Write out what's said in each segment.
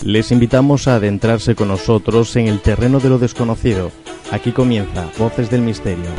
Les invitamos a adentrarse con nosotros en el terreno de lo desconocido. Aquí comienza Voces del Misterio.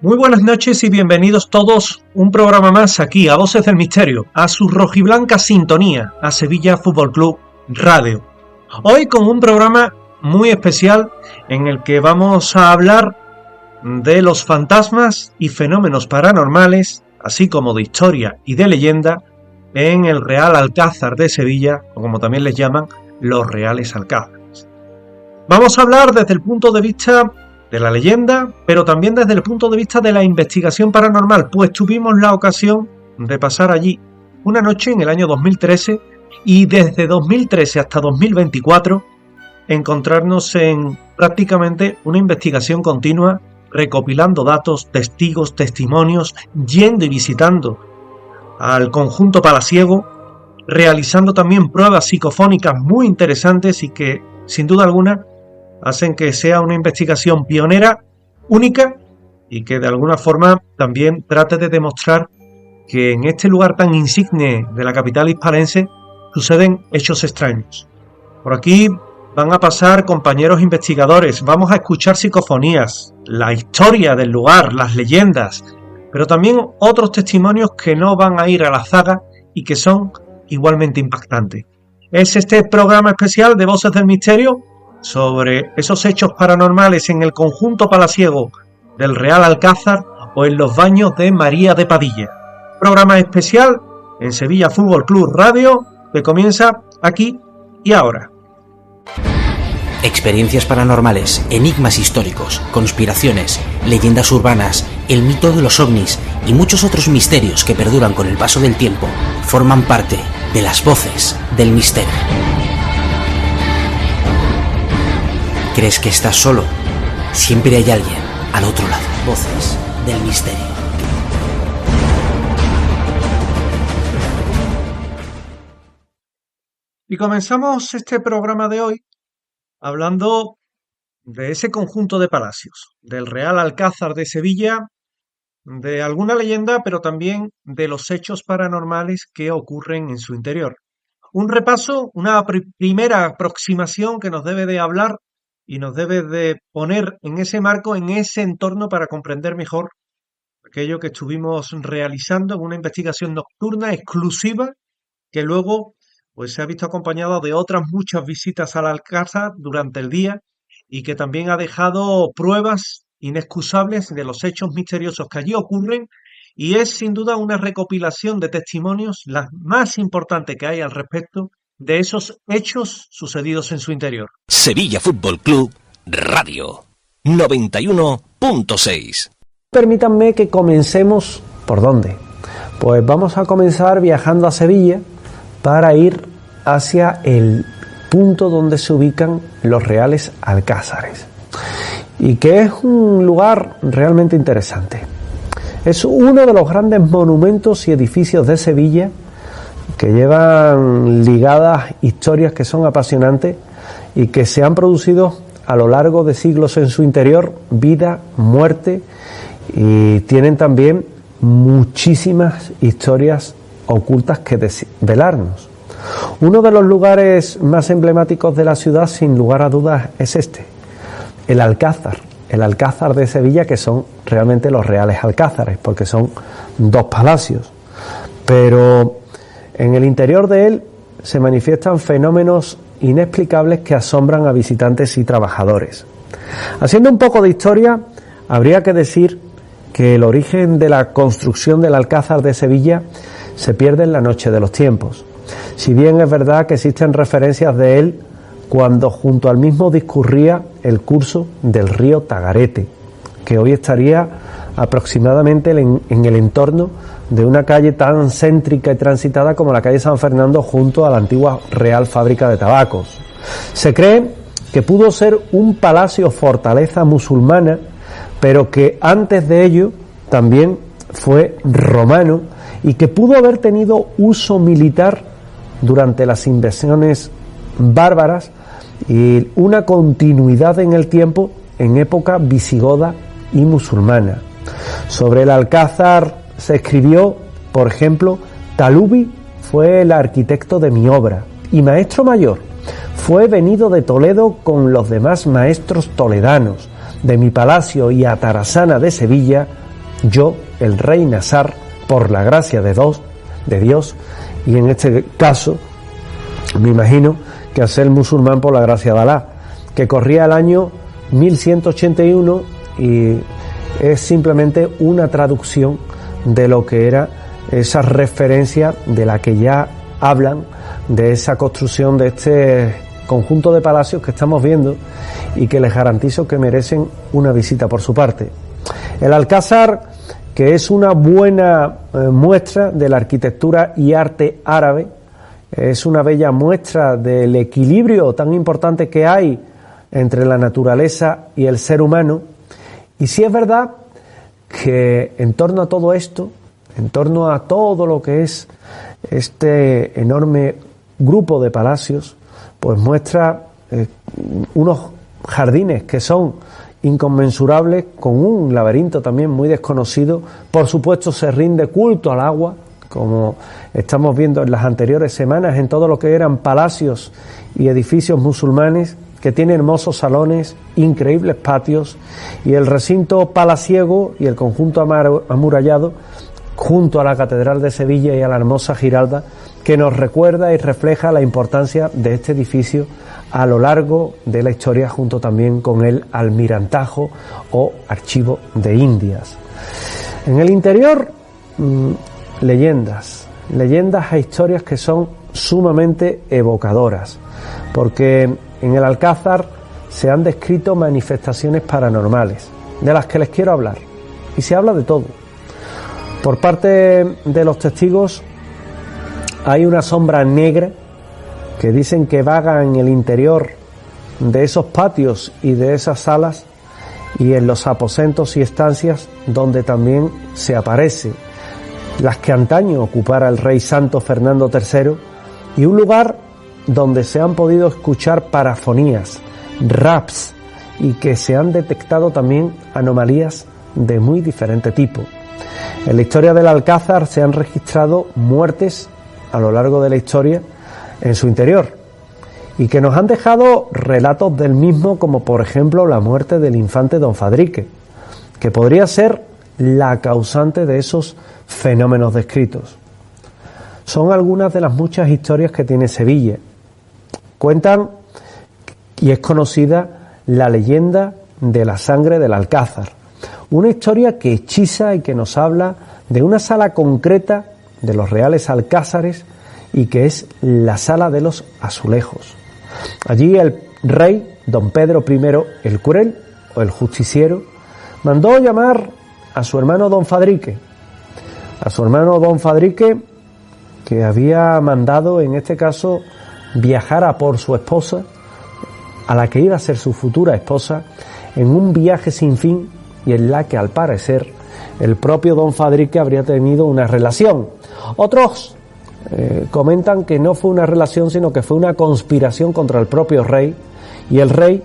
Muy buenas noches y bienvenidos todos un programa más aquí a Voces del Misterio, a su rojiblanca sintonía, a Sevilla Fútbol Club Radio. Hoy con un programa muy especial en el que vamos a hablar de los fantasmas y fenómenos paranormales, así como de historia y de leyenda en el Real Alcázar de Sevilla, o como también les llaman, los Reales Alcázares. Vamos a hablar desde el punto de vista de la leyenda, pero también desde el punto de vista de la investigación paranormal, pues tuvimos la ocasión de pasar allí una noche en el año 2013 y desde 2013 hasta 2024 encontrarnos en prácticamente una investigación continua, recopilando datos, testigos, testimonios, yendo y visitando al conjunto palaciego, realizando también pruebas psicofónicas muy interesantes y que, sin duda alguna, hacen que sea una investigación pionera, única, y que de alguna forma también trate de demostrar que en este lugar tan insigne de la capital hispalense suceden hechos extraños. Por aquí van a pasar compañeros investigadores, vamos a escuchar psicofonías, la historia del lugar, las leyendas, pero también otros testimonios que no van a ir a la zaga y que son igualmente impactantes. Es este programa especial de Voces del Misterio sobre esos hechos paranormales en el conjunto palaciego del Real Alcázar o en los baños de María de Padilla. Programa especial en Sevilla Fútbol Club Radio que comienza aquí y ahora. Experiencias paranormales, enigmas históricos, conspiraciones, leyendas urbanas, el mito de los ovnis y muchos otros misterios que perduran con el paso del tiempo forman parte de las Voces del Misterio. ¿Crees que estás solo? Siempre hay alguien al otro lado. Voces del Misterio. Y comenzamos este programa de hoy hablando de ese conjunto de palacios, del Real Alcázar de Sevilla, de alguna leyenda, pero también de los hechos paranormales que ocurren en su interior. Un repaso, una primera aproximación que nos debe de hablar y nos debe de poner en ese marco, en ese entorno para comprender mejor aquello que estuvimos realizando en una investigación nocturna exclusiva que luego pues se ha visto acompañado de otras muchas visitas al Alcázar durante el día y que también ha dejado pruebas inexcusables de los hechos misteriosos que allí ocurren y es sin duda una recopilación de testimonios, la más importante que hay al respecto de esos hechos sucedidos en su interior. Sevilla Fútbol Club Radio 91.6. Permítanme que comencemos. ¿Por dónde? Pues vamos a comenzar viajando a Sevilla para ir hacia el punto donde se ubican los Reales Alcázares y que es un lugar realmente interesante. Es uno de los grandes monumentos y edificios de Sevilla que llevan ligadas historias que son apasionantes y que se han producido a lo largo de siglos en su interior, vida, muerte, y tienen también muchísimas historias ocultas que desvelarnos. Uno de los lugares más emblemáticos de la ciudad, sin lugar a dudas, es este, el Alcázar de Sevilla, que son realmente los reales alcázares, porque son 2 palacios. Pero en el interior de él se manifiestan fenómenos inexplicables que asombran a visitantes y trabajadores. Haciendo un poco de historia, habría que decir que el origen de la construcción del Alcázar de Sevilla se pierde en la noche de los tiempos. Si bien es verdad que existen referencias de él cuando junto al mismo discurría el curso del río Tagarete, que hoy estaría aproximadamente en el entorno de una calle tan céntrica y transitada como la calle San Fernando, junto a la antigua Real Fábrica de Tabacos. Se cree que pudo ser un palacio fortaleza musulmana, pero que antes de ello también fue romano y que pudo haber tenido uso militar durante las invasiones bárbaras y una continuidad en el tiempo en época visigoda y musulmana. Sobre el Alcázar se escribió, por ejemplo, Talubi fue el arquitecto de mi obra y maestro mayor. Fue venido de Toledo con los demás maestros toledanos. De mi palacio y Atarasana de Sevilla, yo, el rey Nasar, por la gracia de Dios, y en este caso, me imagino que al ser musulmán por la gracia de Alá, que corría el año 1181 y es simplemente una traducción de lo que era esa referencia de la que ya hablan, de esa construcción de este conjunto de palacios que estamos viendo y que les garantizo que merecen una visita por su parte. El Alcázar, que es una buena muestra de la arquitectura y arte árabe, es una bella muestra del equilibrio tan importante que hay entre la naturaleza y el ser humano. Y sí es verdad que en torno a todo esto, en torno a todo lo que es este enorme grupo de palacios, pues muestra unos jardines que son inconmensurables, con un laberinto también muy desconocido. Por supuesto se rinde culto al agua, como estamos viendo en las anteriores semanas en todo lo que eran palacios y edificios musulmanes, que tiene hermosos salones, increíbles patios, y el recinto palaciego y el conjunto amurallado junto a la Catedral de Sevilla y a la hermosa Giralda, que nos recuerda y refleja la importancia de este edificio a lo largo de la historia, junto también con el Almirantajo o Archivo de Indias. En el interior, leyendas e historias que son sumamente evocadoras, porque en el Alcázar se han descrito manifestaciones paranormales, de las que les quiero hablar, y se habla de todo. Por parte de los testigos hay una sombra negra que dicen que vaga en el interior de esos patios y de esas salas y en los aposentos y estancias donde también se aparece, las que antaño ocupara el rey santo Fernando III, y un lugar donde se han podido escuchar parafonías, raps, y que se han detectado también anomalías de muy diferente tipo. En la historia del Alcázar se han registrado muertes a lo largo de la historia en su interior, y que nos han dejado relatos del mismo, como por ejemplo la muerte del infante Don Fadrique, que podría ser la causante de esos fenómenos descritos. Son algunas de las muchas historias que tiene Sevilla. Cuentan, y es conocida, la leyenda de la sangre del Alcázar, una historia que hechiza y que nos habla de una sala concreta de los reales alcázares, y que es la sala de los azulejos. Allí el rey don Pedro I el Cruel, o el Justiciero, mandó llamar a su hermano don Fadrique, que había mandado, en este caso, viajar a por su esposa, a la que iba a ser su futura esposa, en un viaje sin fin, y en la que al parecer el propio don Fadrique habría tenido una relación. Otros comentan que no fue una relación, sino que fue una conspiración contra el propio rey, y el rey,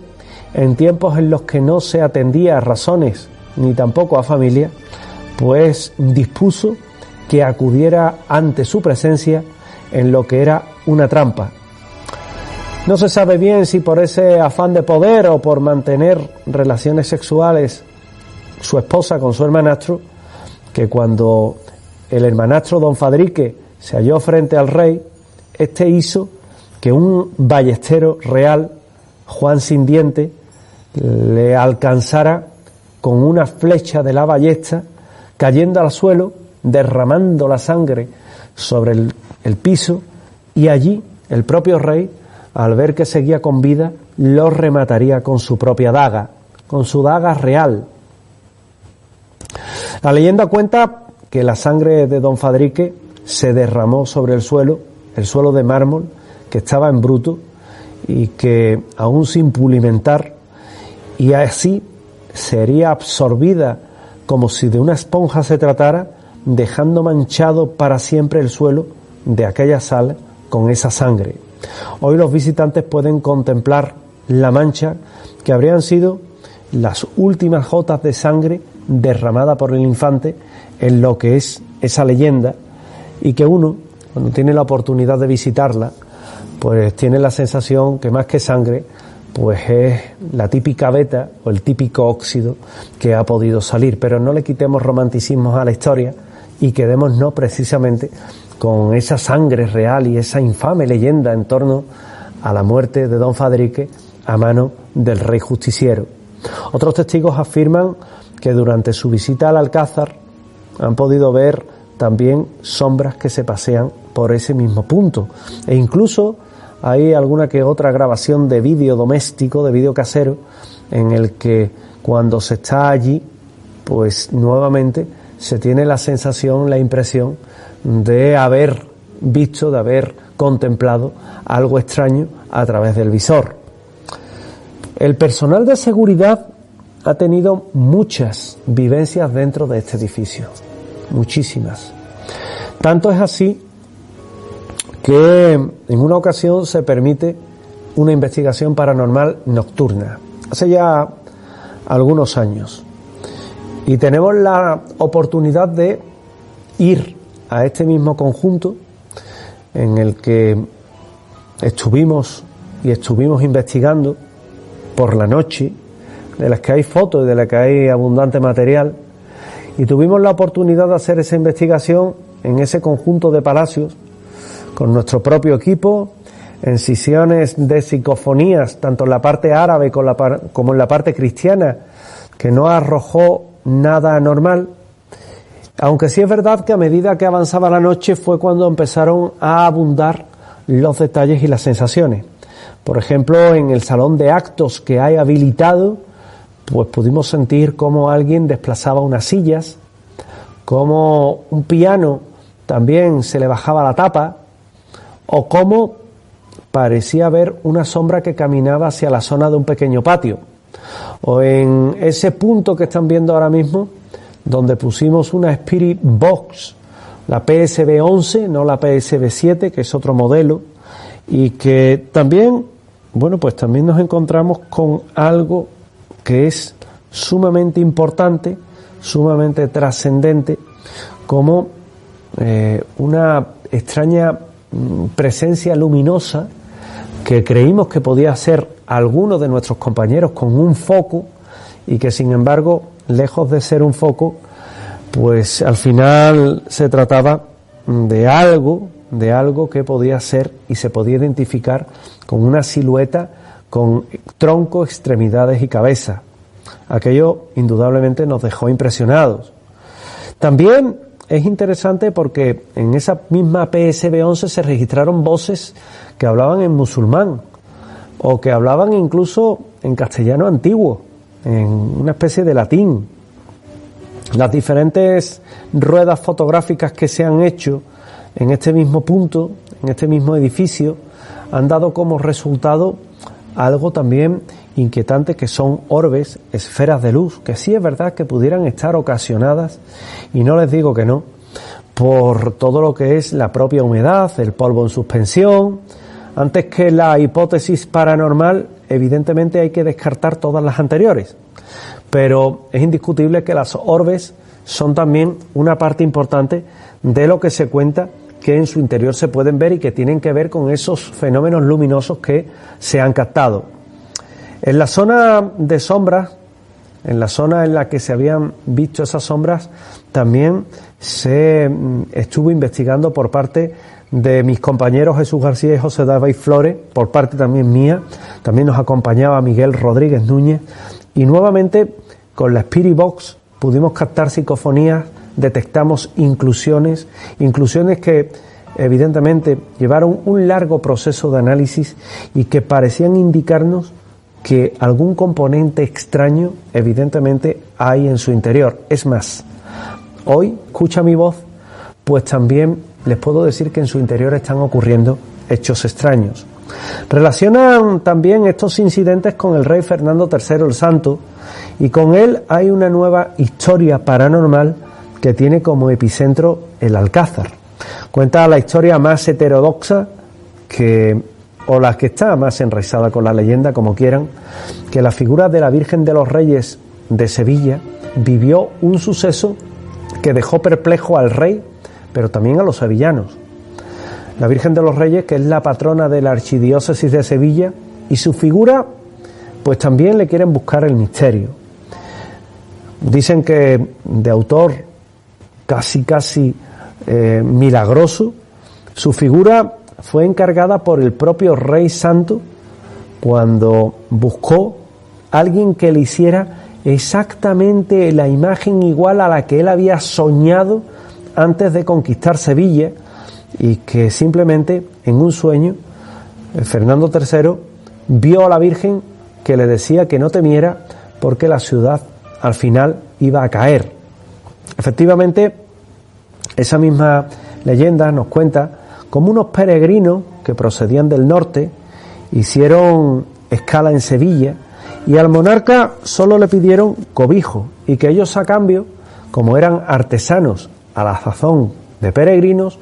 en tiempos en los que no se atendía a razones ni tampoco a familia, pues dispuso que acudiera ante su presencia en lo que era una trampa. No se sabe bien si por ese afán de poder o por mantener relaciones sexuales su esposa con su hermanastro, que cuando el hermanastro don Fadrique se halló frente al rey, este hizo que un ballestero real, Juan Sin Diente, le alcanzara con una flecha de la ballesta, cayendo al suelo, derramando la sangre sobre el piso, y allí el propio rey, al ver que seguía con vida, lo remataría con su propia daga, con su daga real. La leyenda cuenta que la sangre de don Fadrique se derramó sobre el suelo de mármol, que estaba en bruto y que aún sin pulimentar, y así sería absorbida como si de una esponja se tratara, dejando manchado para siempre el suelo de aquella sala con esa sangre. Hoy los visitantes pueden contemplar la mancha que habrían sido las últimas gotas de sangre derramada por el infante en lo que es esa leyenda, y que uno, cuando tiene la oportunidad de visitarla, pues tiene la sensación que más que sangre, pues es la típica veta o el típico óxido que ha podido salir. Pero no le quitemos romanticismos a la historia y quedémonos precisamente con esa sangre real y esa infame leyenda en torno a la muerte de don Fadrique a mano del rey justiciero. Otros testigos afirman que durante su visita al Alcázar han podido ver también sombras que se pasean por ese mismo punto, e incluso hay alguna que otra grabación de vídeo doméstico, de vídeo casero, en el que cuando se está allí, pues nuevamente se tiene la sensación, la impresión de haber visto, de haber contemplado algo extraño a través del visor. El personal de seguridad ha tenido muchas vivencias dentro de este edificio, muchísimas. Tanto es así que en una ocasión se permite una investigación paranormal nocturna, hace ya algunos años, y tenemos la oportunidad de ir a este mismo conjunto en el que estuvimos investigando por la noche, de las que hay fotos y de las que hay abundante material, y tuvimos la oportunidad de hacer esa investigación en ese conjunto de palacios con nuestro propio equipo, en sesiones de psicofonías, tanto en la parte árabe como en la parte cristiana, que no arrojó nada anormal, aunque sí es verdad que a medida que avanzaba la noche fue cuando empezaron a abundar los detalles y las sensaciones. Por ejemplo, en el salón de actos que hay habilitado, pues pudimos sentir cómo alguien desplazaba unas sillas, cómo un piano también se le bajaba la tapa, o cómo parecía haber una sombra que caminaba hacia la zona de un pequeño patio, o en ese punto que están viendo ahora mismo, donde pusimos una Spirit Box, la PSB 11, no la PSB 7, que es otro modelo, y que también, bueno, pues también nos encontramos con algo que es sumamente importante, sumamente trascendente, como una extraña presencia luminosa que creímos que podía ser alguno de nuestros compañeros con un foco, y que sin embargo, lejos de ser un foco, pues al final se trataba de algo que podía ser y se podía identificar con una silueta con tronco, extremidades y cabeza. Aquello indudablemente nos dejó impresionados. También es interesante porque en esa misma PSB 11 se registraron voces que hablaban en musulmán o que hablaban incluso en castellano antiguo, en una especie de latín. Las diferentes ruedas fotográficas que se han hecho en este mismo punto, en este mismo edificio, han dado como resultado algo también inquietante, que son orbes, esferas de luz, que sí es verdad que pudieran estar ocasionadas, y no les digo que no, por todo lo que es la propia humedad, el polvo en suspensión. Antes que la hipótesis paranormal, evidentemente hay que descartar todas las anteriores, pero es indiscutible que las orbes son también una parte importante de lo que se cuenta que en su interior se pueden ver y que tienen que ver con esos fenómenos luminosos que se han captado. En la zona de sombras, en la zona en la que se habían visto esas sombras, también se estuvo investigando por parte de mis compañeros Jesús García y José David Flores, por parte también mía. También nos acompañaba Miguel Rodríguez Núñez, y nuevamente con la Spirit Box pudimos captar psicofonías, detectamos inclusiones que evidentemente llevaron un largo proceso de análisis y que parecían indicarnos que algún componente extraño evidentemente hay en su interior. Es más, hoy escucha mi voz, pues también les puedo decir que en su interior están ocurriendo hechos extraños. Relacionan también estos incidentes con el rey Fernando III el Santo, y con él hay una nueva historia paranormal que tiene como epicentro el Alcázar. Cuenta la historia más heterodoxa o la que está más enraizada con la leyenda, como quieran, que la figura de la Virgen de los Reyes de Sevilla vivió un suceso que dejó perplejo al rey, pero también a los sevillanos. La Virgen de los Reyes, que es la patrona de la archidiócesis de Sevilla, y su figura, pues también le quieren buscar el misterio. Dicen que de autor casi milagroso, su figura fue encargada por el propio Rey Santo cuando buscó a alguien que le hiciera exactamente la imagen igual a la que él había soñado antes de conquistar Sevilla, y que simplemente en un sueño Fernando III vio a la Virgen que le decía que no temiera porque la ciudad al final iba a caer. Efectivamente, esa misma leyenda nos cuenta cómo unos peregrinos que procedían del norte hicieron escala en Sevilla y al monarca solo le pidieron cobijo, y que ellos a cambio, como eran artesanos a la sazón de peregrinos,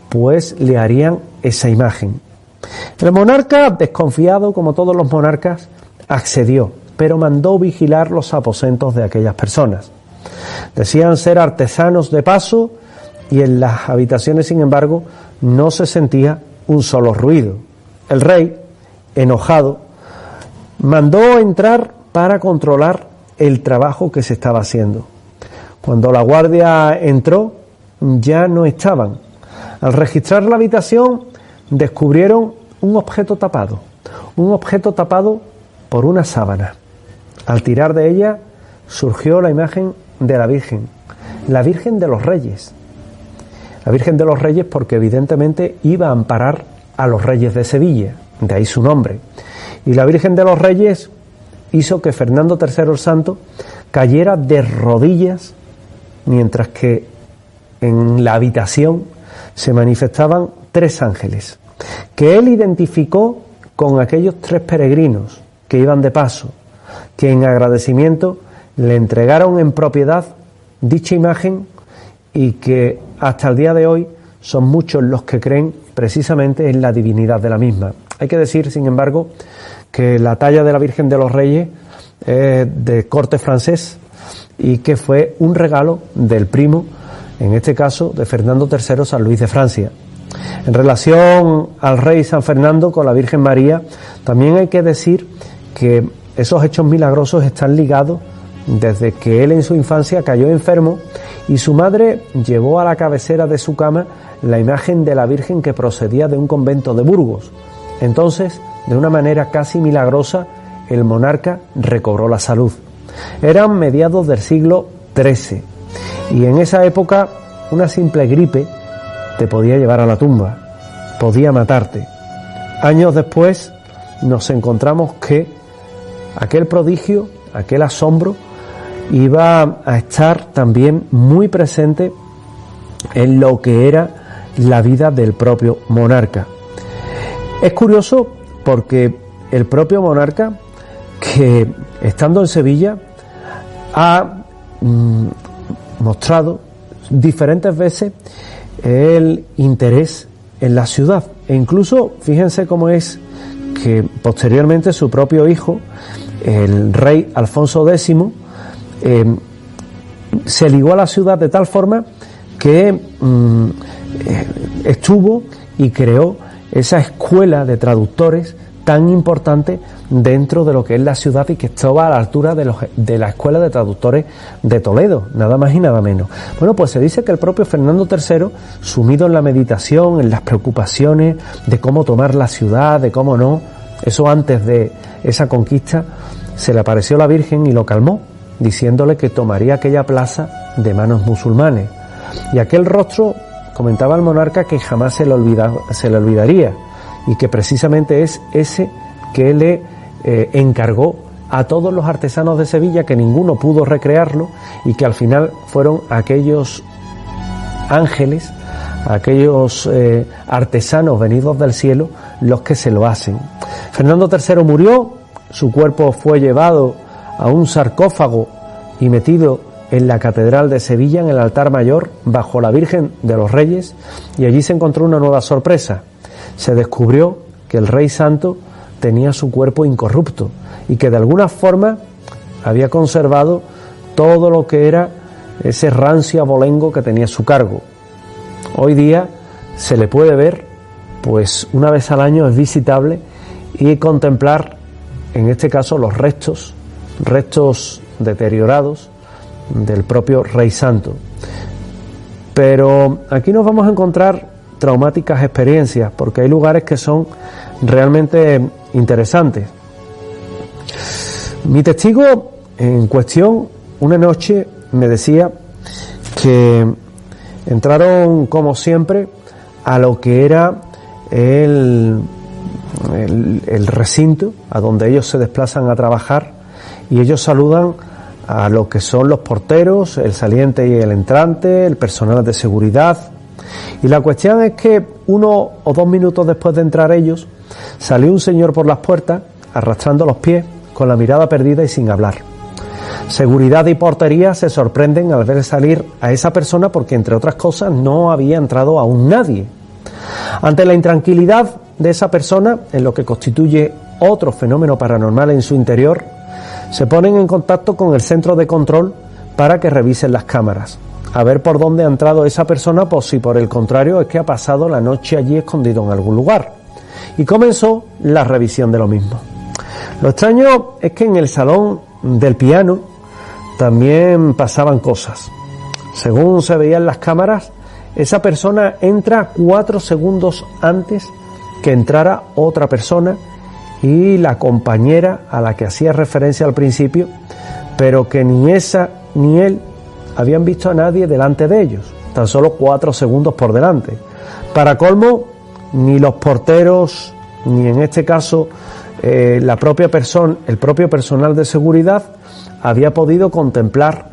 pues le harían esa imagen. El monarca, desconfiado como todos los monarcas, accedió, pero mandó vigilar los aposentos de aquellas personas. Decían ser artesanos de paso, y en las habitaciones, sin embargo, no se sentía un solo ruido. El rey, enojado, mandó entrar para controlar el trabajo que se estaba haciendo. Cuando la guardia entró, ya no estaban. Al registrar la habitación, descubrieron un objeto tapado por una sábana. Al tirar de ella, surgió la imagen de la Virgen de los Reyes. La Virgen de los Reyes, porque evidentemente iba a amparar a los reyes de Sevilla, de ahí su nombre. Y la Virgen de los Reyes hizo que Fernando III el Santo cayera de rodillas, mientras que en la habitación se manifestaban 3 ángeles, que él identificó con aquellos 3 peregrinos que iban de paso, que en agradecimiento le entregaron en propiedad dicha imagen, y que hasta el día de hoy son muchos los que creen precisamente en la divinidad de la misma. Hay que decir, sin embargo, que la talla de la Virgen de los Reyes es de corte francés, y que fue un regalo del primo, en este caso de Fernando III, San Luis de Francia. En relación al rey San Fernando con la Virgen María, también hay que decir que esos hechos milagrosos están ligados desde que él en su infancia cayó enfermo y su madre llevó a la cabecera de su cama la imagen de la Virgen que procedía de un convento de Burgos. Entonces, de una manera casi milagrosa, el monarca recobró la salud. Eran mediados del siglo XIII, y en esa época una simple gripe te podía llevar a la tumba, podía matarte. Años después nos encontramos que aquel prodigio, aquel asombro, iba a estar también muy presente en lo que era la vida del propio monarca. Es curioso porque el propio monarca, que estando en Sevilla, ha mostrado diferentes veces el interés en la ciudad. E incluso, fíjense cómo es que posteriormente su propio hijo, el rey Alfonso X, se ligó a la ciudad de tal forma que estuvo y creó esa escuela de traductores tan importante dentro de lo que es la ciudad y que estaba a la altura de la escuela de traductores de Toledo, nada más y nada menos. Bueno, pues se dice que el propio Fernando III, sumido en la meditación, en las preocupaciones de cómo tomar la ciudad, de cómo no, eso antes de esa conquista, se le apareció la Virgen y lo calmó, diciéndole que tomaría aquella plaza de manos musulmanes. Y aquel rostro, comentaba el monarca, que jamás se le olvidaría, y que precisamente es ese que le encargó a todos los artesanos de Sevilla, que ninguno pudo recrearlo, y que al final fueron aquellos ángeles, aquellos artesanos venidos del cielo, los que se lo hacen. Fernando III murió, su cuerpo fue llevado a un sarcófago y metido en la Catedral de Sevilla, en el altar mayor, bajo la Virgen de los Reyes, y allí se encontró una nueva sorpresa. Se descubrió que el Rey Santo tenía su cuerpo incorrupto y que de alguna forma había conservado todo lo que era ese rancio abolengo que tenía a su cargo. Hoy día se le puede ver, pues una vez al año es visitable, y contemplar, en este caso, los restos deteriorados del propio Rey Santo. Pero aquí nos vamos a encontrar traumáticas experiencias, porque hay lugares que son realmente interesantes. Mi testigo en cuestión, una noche me decía que entraron, como siempre, a lo que era el recinto a donde ellos se desplazan a trabajar, y ellos saludan a lo que son los porteros, el saliente y el entrante, el personal de seguridad. Y la cuestión es que 1 o 2 minutos después de entrar ellos, salió un señor por las puertas arrastrando los pies, con la mirada perdida y sin hablar. Seguridad y portería se sorprenden al ver salir a esa persona, porque entre otras cosas no había entrado aún nadie. Ante la intranquilidad de esa persona, en lo que constituye otro fenómeno paranormal en su interior, se ponen en contacto con el centro de control para que revisen las cámaras, a ver por dónde ha entrado esa persona, por si por el contrario es que ha pasado la noche allí escondido en algún lugar. Y comenzó la revisión de lo mismo. Lo extraño es que en el salón del piano también pasaban cosas. Según se veía en las cámaras, esa persona entra 4 segundos antes que entrara otra persona, y la compañera a la que hacía referencia al principio, pero que ni esa ni él habían visto a nadie delante de ellos, tan solo 4 segundos por delante. Para colmo, ni los porteros, ni en este caso el propio personal de seguridad había podido contemplar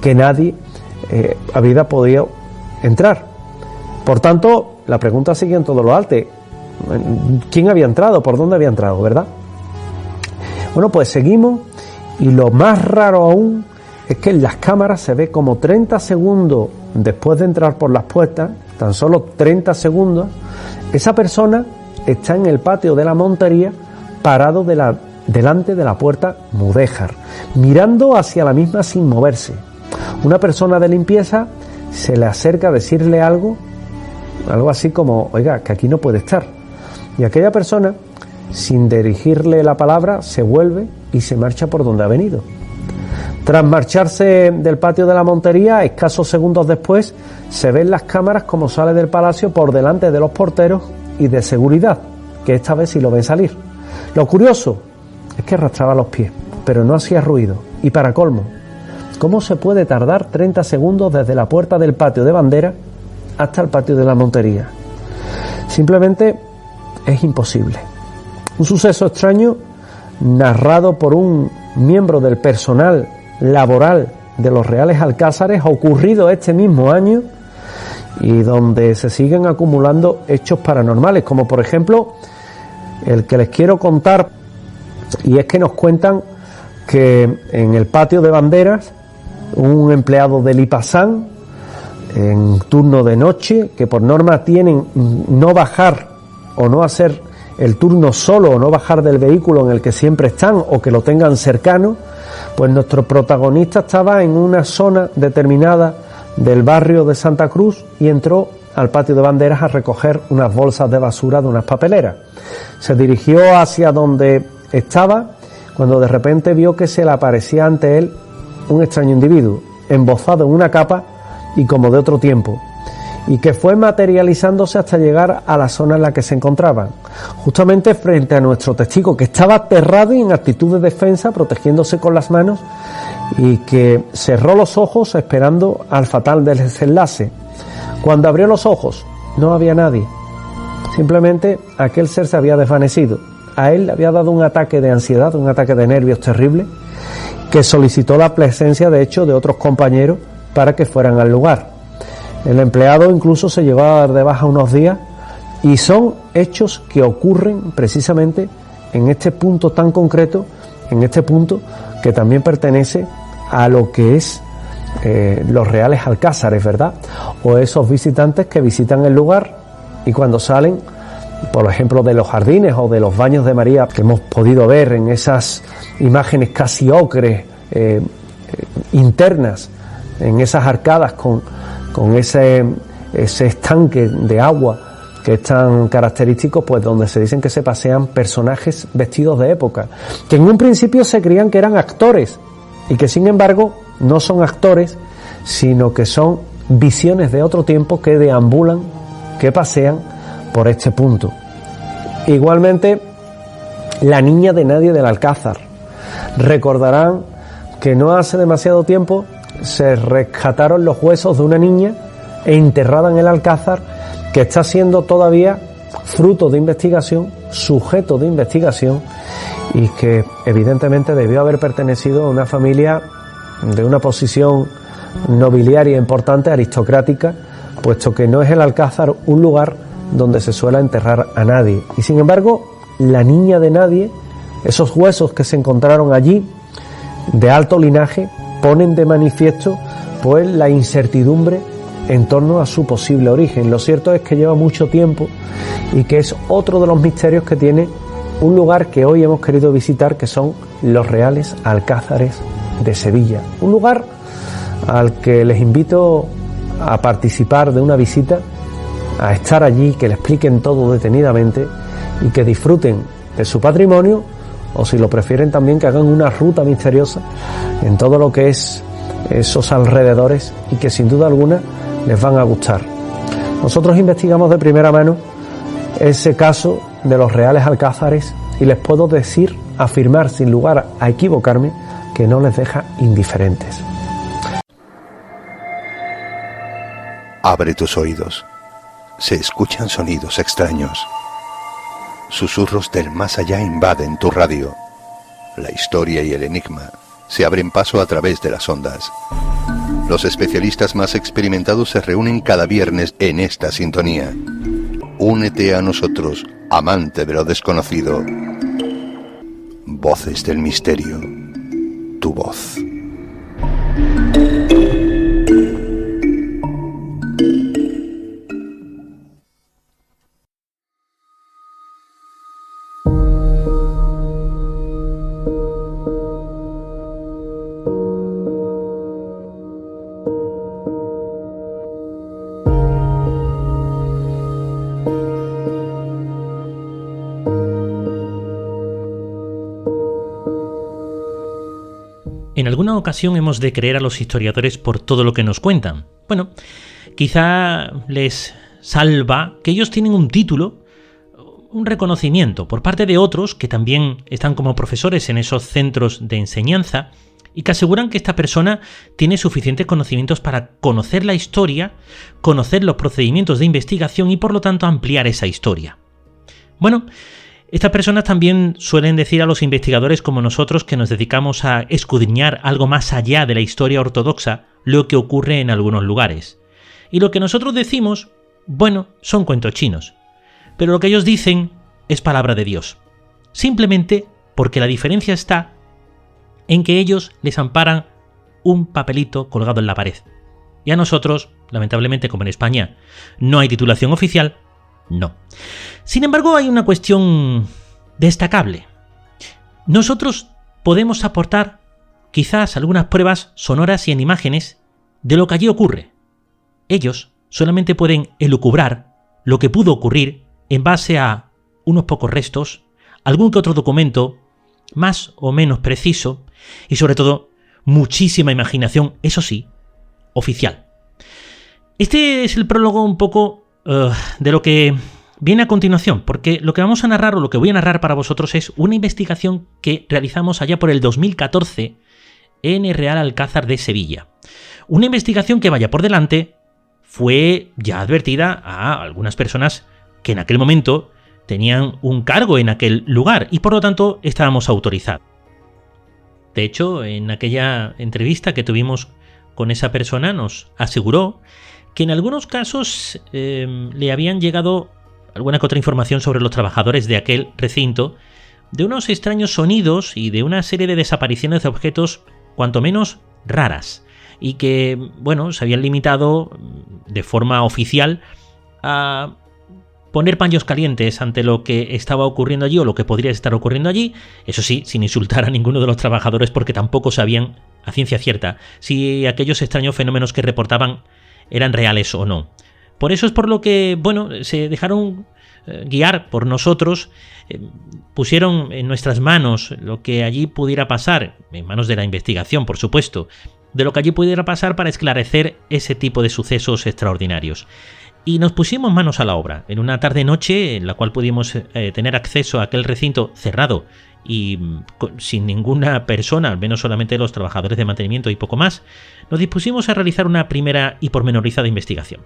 que nadie había podido entrar. Por tanto, la pregunta sigue en todo lo alto: ¿quién había entrado? ¿Por dónde había entrado? ¿Verdad? Bueno, pues seguimos, y lo más raro aún es que en las cámaras se ve como 30 segundos después de entrar por las puertas, tan solo 30 segundos, esa persona está en el patio de la Montería, parado delante de la puerta mudéjar, mirando hacia la misma sin moverse. Una persona de limpieza se le acerca a decirle algo así como: oiga, que aquí no puede estar. Y aquella persona, sin dirigirle la palabra, se vuelve y se marcha por donde ha venido. Tras marcharse del patio de la Montería, escasos segundos después, se ven las cámaras como sale del palacio por delante de los porteros y de seguridad, que esta vez sí lo ven salir. Lo curioso es que arrastraba los pies, pero no hacía ruido. Y para colmo, ¿cómo se puede tardar 30 segundos desde la puerta del patio de Bandera hasta el patio de la Montería? Simplemente es imposible. Un suceso extraño narrado por un miembro del personal laboral de los Reales Alcázares, ocurrido este mismo año, y donde se siguen acumulando hechos paranormales, como por ejemplo el que les quiero contar, y es que nos cuentan que en el patio de Banderas un empleado del Ipasán en turno de noche, que por norma tienen no bajar o no hacer el turno solo o no bajar del vehículo en el que siempre están o que lo tengan cercano, pues nuestro protagonista estaba en una zona determinada del barrio de Santa Cruz y entró al patio de banderas a recoger unas bolsas de basura de unas papeleras. Se dirigió hacia donde estaba cuando de repente vio que se le aparecía ante él un extraño individuo, embozado en una capa y como de otro tiempo, y que fue materializándose hasta llegar a la zona en la que se encontraban, justamente frente a nuestro testigo, que estaba aterrado y en actitud de defensa, protegiéndose con las manos, y que cerró los ojos esperando al fatal desenlace. Cuando abrió los ojos, no había nadie. Simplemente aquel ser se había desvanecido. A él le había dado un ataque de ansiedad, un ataque de nervios terrible, que solicitó la presencia, de hecho, de otros compañeros para que fueran al lugar. El empleado incluso se llegó a dar de baja unos días, y son hechos que ocurren precisamente en este punto tan concreto, en este punto que también pertenece a lo que es los Reales Alcázares, ¿verdad? O esos visitantes que visitan el lugar y cuando salen, por ejemplo, de los jardines o de los baños de María que hemos podido ver en esas imágenes casi ocres internas, en esas arcadas con ese estanque de agua que es tan característico, pues donde se dicen que se pasean personajes vestidos de época, que en un principio se creían que eran actores y que sin embargo no son actores, sino que son visiones de otro tiempo que deambulan, que pasean por este punto. Igualmente, la niña de nadie del Alcázar. Recordarán que no hace demasiado tiempo se rescataron los huesos de una niña enterrada en el Alcázar, que está siendo todavía fruto de investigación, sujeto de investigación, y que evidentemente debió haber pertenecido a una familia de una posición nobiliaria importante, aristocrática, puesto que no es el Alcázar un lugar donde se suele enterrar a nadie. Y sin embargo, la niña de nadie, esos huesos que se encontraron allí, de alto linaje, ponen de manifiesto pues la incertidumbre en torno a su posible origen. Lo cierto es que lleva mucho tiempo y que es otro de los misterios que tiene un lugar que hoy hemos querido visitar, que son los Reales Alcázares de Sevilla. Un lugar al que les invito a participar de una visita, a estar allí, que le expliquen todo detenidamente y que disfruten de su patrimonio, o si lo prefieren también que hagan una ruta misteriosa en todo lo que es esos alrededores y que sin duda alguna les van a gustar. Nosotros investigamos de primera mano ese caso de los Reales Alcázares y les puedo decir, afirmar sin lugar a equivocarme, que no les deja indiferentes. Abre tus oídos. Se escuchan sonidos extraños. Susurros del más allá invaden tu radio. La historia y el enigma se abren paso a través de las ondas. Los especialistas más experimentados se reúnen cada viernes en esta sintonía. Únete a nosotros, amante de lo desconocido. Voces del misterio. Tu voz. En alguna ocasión hemos de creer a los historiadores por todo lo que nos cuentan. Bueno, quizá les salva que ellos tienen un título, un reconocimiento por parte de otros que también están como profesores en esos centros de enseñanza y que aseguran que esta persona tiene suficientes conocimientos para conocer la historia, conocer los procedimientos de investigación y por lo tanto ampliar esa historia. Bueno, estas personas también suelen decir a los investigadores como nosotros que nos dedicamos a escudriñar algo más allá de la historia ortodoxa lo que ocurre en algunos lugares. Y lo que nosotros decimos, bueno, son cuentos chinos. Pero lo que ellos dicen es palabra de Dios. Simplemente porque la diferencia está en que ellos les amparan un papelito colgado en la pared. Y a nosotros, lamentablemente, como en España no hay titulación oficial, no. Sin embargo, hay una cuestión destacable. Nosotros podemos aportar quizás algunas pruebas sonoras y en imágenes de lo que allí ocurre. Ellos solamente pueden elucubrar lo que pudo ocurrir en base a unos pocos restos, algún que otro documento más o menos preciso y sobre todo muchísima imaginación, eso sí, oficial. Este es el prólogo un poco de lo que viene a continuación, porque lo que vamos a narrar o lo que voy a narrar para vosotros es una investigación que realizamos allá por el 2014 en el Real Alcázar de Sevilla. Una investigación que, vaya por delante, fue ya advertida a algunas personas que en aquel momento tenían un cargo en aquel lugar y por lo tanto estábamos autorizados. De hecho, en aquella entrevista que tuvimos con esa persona nos aseguró que en algunos casos le habían llegado alguna que otra información sobre los trabajadores de aquel recinto, de unos extraños sonidos y de una serie de desapariciones de objetos cuanto menos raras, y que, bueno, se habían limitado de forma oficial a poner paños calientes ante lo que estaba ocurriendo allí o lo que podría estar ocurriendo allí, eso sí, sin insultar a ninguno de los trabajadores porque tampoco sabían a ciencia cierta si aquellos extraños fenómenos que reportaban eran reales o no. Por eso es por lo que, bueno, se dejaron guiar por nosotros, pusieron en nuestras manos lo que allí pudiera pasar, en manos de la investigación, por supuesto, de lo que allí pudiera pasar para esclarecer ese tipo de sucesos extraordinarios. Y nos pusimos manos a la obra, en una tarde-noche en la cual pudimos tener acceso a aquel recinto cerrado y sin ninguna persona, al menos solamente los trabajadores de mantenimiento y poco más, nos dispusimos a realizar una primera y pormenorizada investigación.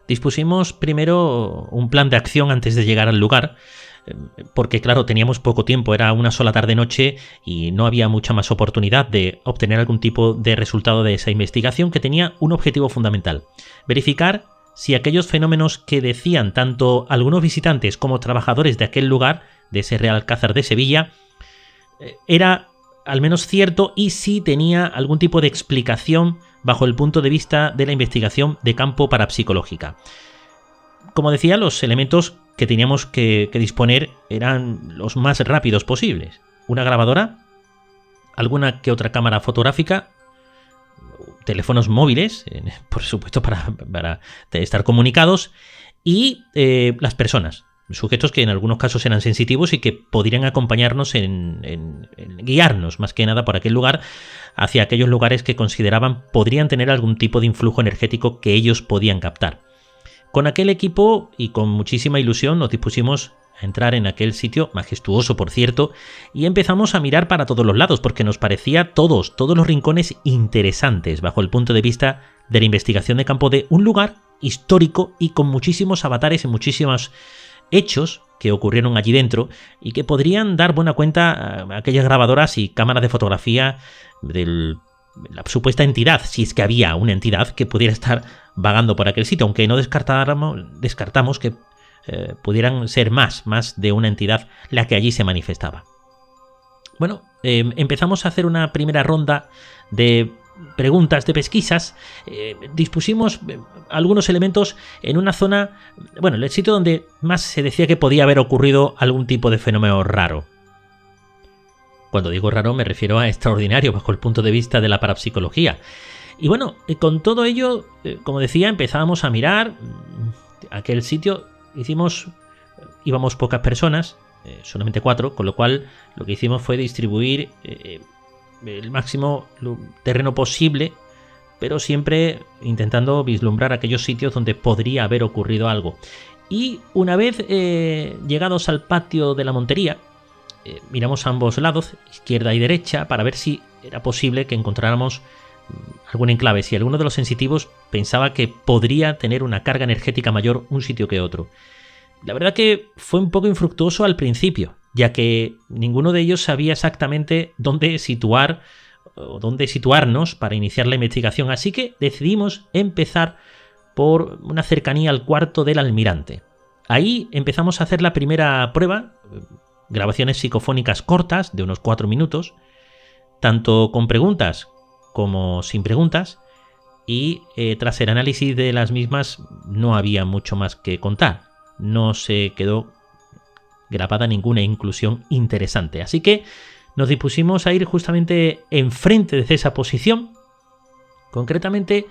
Dispusimos primero un plan de acción antes de llegar al lugar, porque claro, teníamos poco tiempo, era una sola tarde-noche y no había mucha más oportunidad de obtener algún tipo de resultado de esa investigación, que tenía un objetivo fundamental: verificar si aquellos fenómenos que decían tanto algunos visitantes como trabajadores de aquel lugar, de ese Real Alcázar de Sevilla, era al menos cierto y si tenía algún tipo de explicación bajo el punto de vista de la investigación de campo parapsicológica. Como decía, los elementos que teníamos que disponer eran los más rápidos posibles. Una grabadora, alguna que otra cámara fotográfica, teléfonos móviles, por supuesto para estar comunicados, y las personas, sujetos que en algunos casos eran sensitivos y que podrían acompañarnos en guiarnos más que nada por aquel lugar hacia aquellos lugares que consideraban podrían tener algún tipo de influjo energético que ellos podían captar. Con aquel equipo y con muchísima ilusión nos dispusimos a entrar en aquel sitio, majestuoso por cierto, y empezamos a mirar para todos los lados porque nos parecía todos los rincones interesantes bajo el punto de vista de la investigación de campo de un lugar histórico y con muchísimos avatares y muchísimos hechos que ocurrieron allí dentro y que podrían dar buena cuenta a aquellas grabadoras y cámaras de fotografía de la supuesta entidad, si es que había una entidad que pudiera estar vagando por aquel sitio, aunque no descartamos que pudieran ser más de una entidad la que allí se manifestaba. Bueno, empezamos a hacer una primera ronda de preguntas, de pesquisas. Dispusimos algunos elementos en una zona, bueno, el sitio donde más se decía que podía haber ocurrido algún tipo de fenómeno raro. Cuando digo raro me refiero a extraordinario bajo el punto de vista de la parapsicología. Y bueno, con todo ello, como decía, empezábamos a mirar aquel sitio. Íbamos pocas personas, solamente 4, con lo cual lo que hicimos fue distribuir el máximo terreno posible, pero siempre intentando vislumbrar aquellos sitios donde podría haber ocurrido algo. Y una vez llegados al patio de la montería, miramos a ambos lados, izquierda y derecha, para ver si era posible que encontráramos algún enclave, si alguno de los sensitivos pensaba que podría tener una carga energética mayor un sitio que otro. La verdad que fue un poco infructuoso al principio, ya que ninguno de ellos sabía exactamente dónde situar o dónde situarnos para iniciar la investigación, así que decidimos empezar por una cercanía al cuarto del almirante. Ahí empezamos a hacer la primera prueba, grabaciones psicofónicas cortas de unos 4 minutos, tanto con preguntas como sin preguntas, y tras el análisis de las mismas no había mucho más que contar. No se quedó grabada ninguna inclusión interesante. Así que nos dispusimos a ir justamente enfrente de esa posición. Concretamente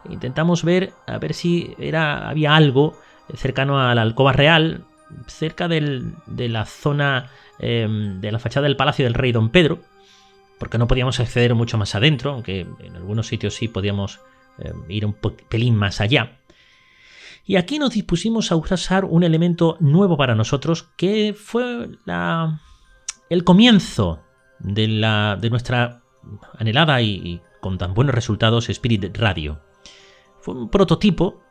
intentamos ver a ver si había algo cercano a la alcoba real, cerca de la zona de la fachada del Palacio del Rey Don Pedro, porque no podíamos acceder mucho más adentro, aunque en algunos sitios sí podíamos ir un pelín más allá. Y aquí nos dispusimos a usar un elemento nuevo para nosotros, que fue el comienzo de nuestra anhelada y con tan buenos resultados Spirit Radio. Fue un prototipo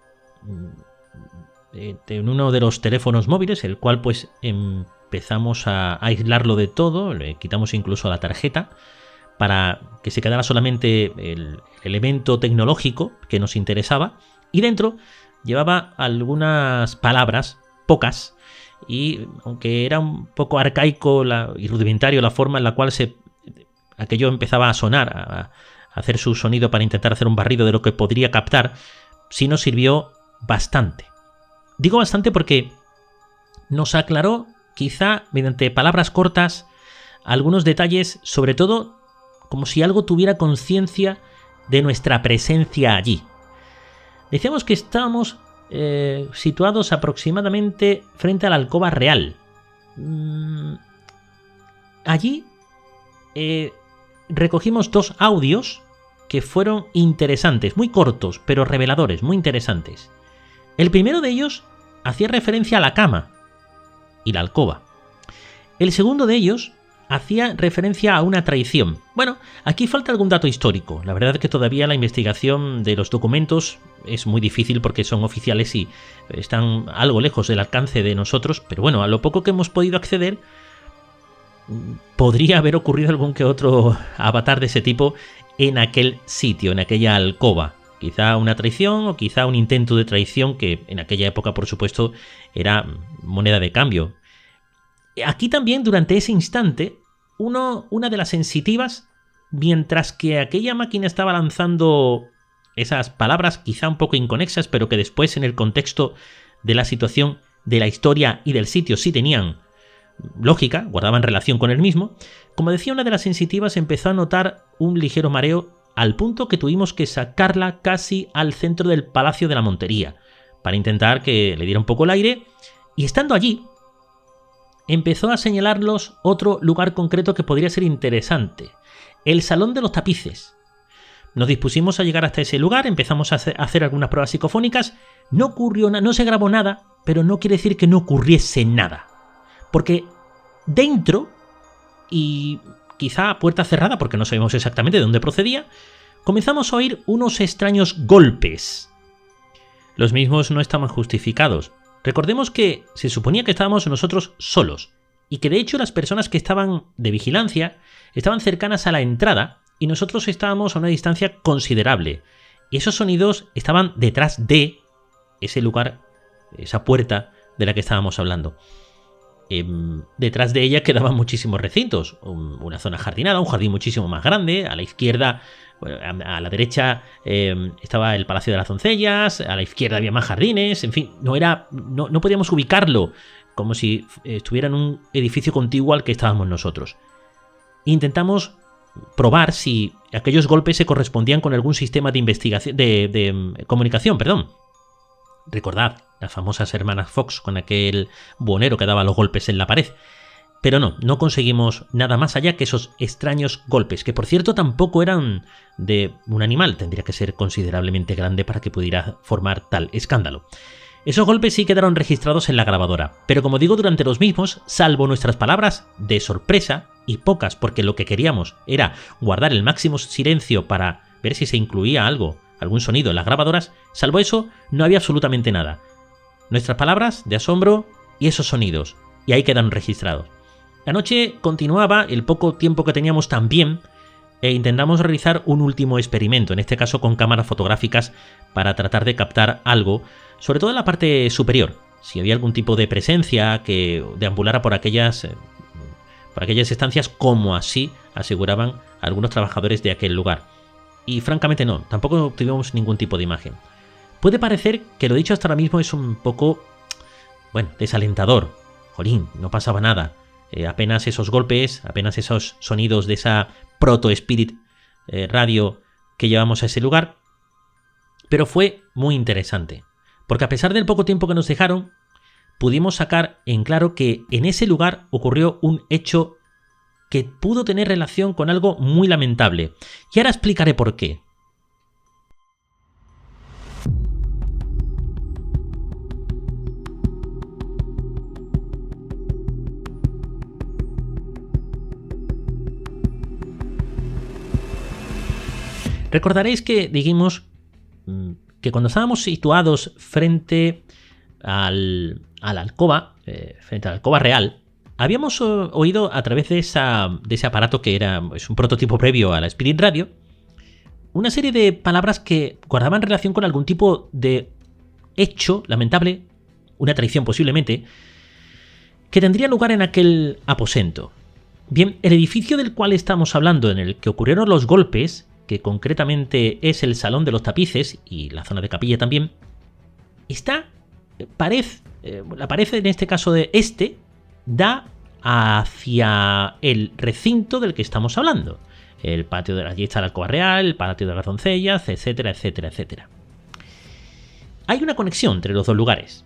en uno de los teléfonos móviles, el cual pues empezamos a aislarlo de todo, le quitamos incluso la tarjeta para que se quedara solamente el elemento tecnológico que nos interesaba, y dentro llevaba algunas palabras, pocas, y aunque era un poco arcaico y rudimentario la forma en la cual aquello empezaba a sonar, a hacer su sonido para intentar hacer un barrido de lo que podría captar, sí nos sirvió bastante. Digo bastante porque nos aclaró, quizá mediante palabras cortas, algunos detalles, sobre todo como si algo tuviera conciencia de nuestra presencia allí. Decíamos que estábamos situados aproximadamente frente a la alcoba real. Allí recogimos 2 audios que fueron interesantes, muy cortos, pero reveladores, muy interesantes. El primero de ellos hacía referencia a la cama y la alcoba. El segundo de ellos hacía referencia a una traición. Bueno, aquí falta algún dato histórico. La verdad es que todavía la investigación de los documentos es muy difícil porque son oficiales y están algo lejos del alcance de nosotros, pero bueno, a lo poco que hemos podido acceder, podría haber ocurrido algún que otro avatar de ese tipo en aquel sitio, en aquella alcoba. Quizá una traición o quizá un intento de traición, que en aquella época, por supuesto, era moneda de cambio. Aquí también, durante ese instante, una de las sensitivas, mientras que aquella máquina estaba lanzando esas palabras quizá un poco inconexas, pero que después en el contexto de la situación, de la historia y del sitio sí tenían lógica, guardaban relación con el mismo, como decía, una de las sensitivas empezó a notar un ligero mareo, al punto que tuvimos que sacarla casi al centro del Palacio de la Montería, para intentar que le diera un poco el aire, y estando allí, empezó a señalarlos otro lugar concreto que podría ser interesante: el Salón de los Tapices. Nos dispusimos a llegar hasta ese lugar, empezamos a hacer algunas pruebas psicofónicas, no ocurrió nada, no se grabó nada, pero no quiere decir que no ocurriese nada. Porque dentro, y quizá a puerta cerrada, porque no sabemos exactamente de dónde procedía, comenzamos a oír unos extraños golpes. Los mismos no estaban justificados. Recordemos que se suponía que estábamos nosotros solos, y que de hecho las personas que estaban de vigilancia estaban cercanas a la entrada, y nosotros estábamos a una distancia considerable, y esos sonidos estaban detrás de ese lugar, esa puerta de la que estábamos hablando. Detrás de ella quedaban muchísimos recintos, una zona jardinada, un jardín muchísimo más grande. A la izquierda, a la derecha estaba el Palacio de las Doncellas, a la izquierda había más jardines, en fin, no podíamos ubicarlo como si estuviera en un edificio contiguo al que estábamos nosotros. Intentamos probar si aquellos golpes se correspondían con algún sistema de investigación, de comunicación, perdón. Recordad las famosas hermanas Fox con aquel buhonero que daba los golpes en la pared. Pero no conseguimos nada más allá que esos extraños golpes, que por cierto tampoco eran de un animal, tendría que ser considerablemente grande para que pudiera formar tal escándalo. Esos golpes sí quedaron registrados en la grabadora, pero como digo, durante los mismos, salvo nuestras palabras de sorpresa, y pocas porque lo que queríamos era guardar el máximo silencio para ver si se incluía algo, algún sonido en las grabadoras, salvo eso, no había absolutamente nada. Nuestras palabras de asombro y esos sonidos, y ahí quedan registrados. La noche continuaba, el poco tiempo que teníamos también, e intentamos realizar un último experimento, en este caso con cámaras fotográficas, para tratar de captar algo, sobre todo en la parte superior, si había algún tipo de presencia que deambulara por aquellas estancias, como así aseguraban algunos trabajadores de aquel lugar. Y francamente no, tampoco obtuvimos ningún tipo de imagen. Puede parecer que lo dicho hasta ahora mismo es un poco, desalentador. Jolín, no pasaba nada. Apenas esos golpes, apenas esos sonidos de esa proto-spirit radio que llevamos a ese lugar. Pero fue muy interesante, porque a pesar del poco tiempo que nos dejaron, pudimos sacar en claro que en ese lugar ocurrió un hecho que pudo tener relación con algo muy lamentable. Y ahora explicaré por qué. Recordaréis que dijimos que cuando estábamos situados frente a la alcoba, frente a la alcoba real, habíamos oído a través de ese aparato que es un prototipo previo a la Spirit Radio, una serie de palabras que guardaban relación con algún tipo de hecho lamentable, una traición posiblemente, que tendría lugar en aquel aposento. Bien, el edificio del cual estamos hablando, en el que ocurrieron los golpes, que concretamente es el Salón de los Tapices y la zona de capilla también, la pared en este caso da hacia el recinto del que estamos hablando. El patio allí está la alcoba real, el patio de las doncellas, etcétera, etcétera, etcétera. Hay una conexión entre los dos lugares.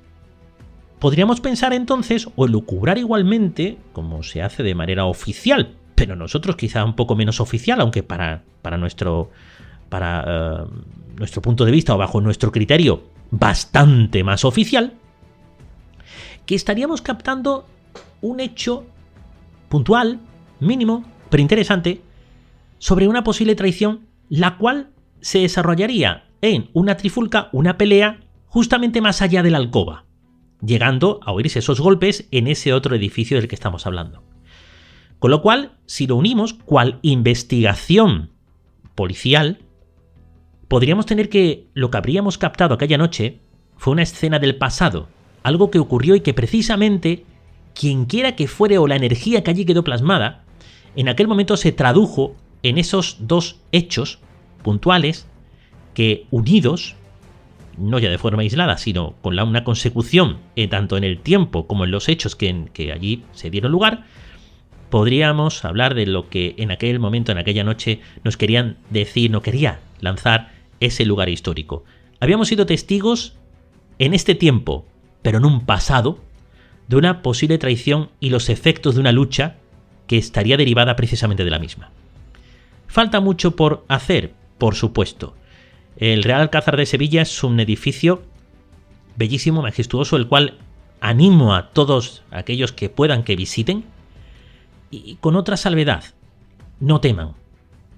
Podríamos pensar entonces, o elucubrar igualmente, como se hace de manera oficial, pero nosotros quizá un poco menos oficial, aunque para nuestro punto de vista o bajo nuestro criterio bastante más oficial, que estaríamos captando un hecho puntual, mínimo, pero interesante, sobre una posible traición, la cual se desarrollaría en una trifulca, una pelea, justamente más allá de la alcoba, llegando a oírse esos golpes en ese otro edificio del que estamos hablando. Con lo cual, si lo unimos, cual investigación policial, podríamos tener que lo que habríamos captado aquella noche fue una escena del pasado, algo que ocurrió y que precisamente quienquiera que fuere o la energía que allí quedó plasmada, en aquel momento se tradujo en esos dos hechos puntuales que, unidos, no ya de forma aislada, sino con una consecución tanto en el tiempo como en los hechos que allí se dieron lugar, podríamos hablar de lo que en aquel momento, en aquella noche, nos querían decir, no quería lanzar ese lugar histórico. Habíamos sido testigos en este tiempo, pero en un pasado, de una posible traición y los efectos de una lucha que estaría derivada precisamente de la misma. Falta mucho por hacer, por supuesto. El Real Alcázar de Sevilla es un edificio bellísimo, majestuoso, el cual animo a todos aquellos que puedan que visiten, y con otra salvedad: no teman,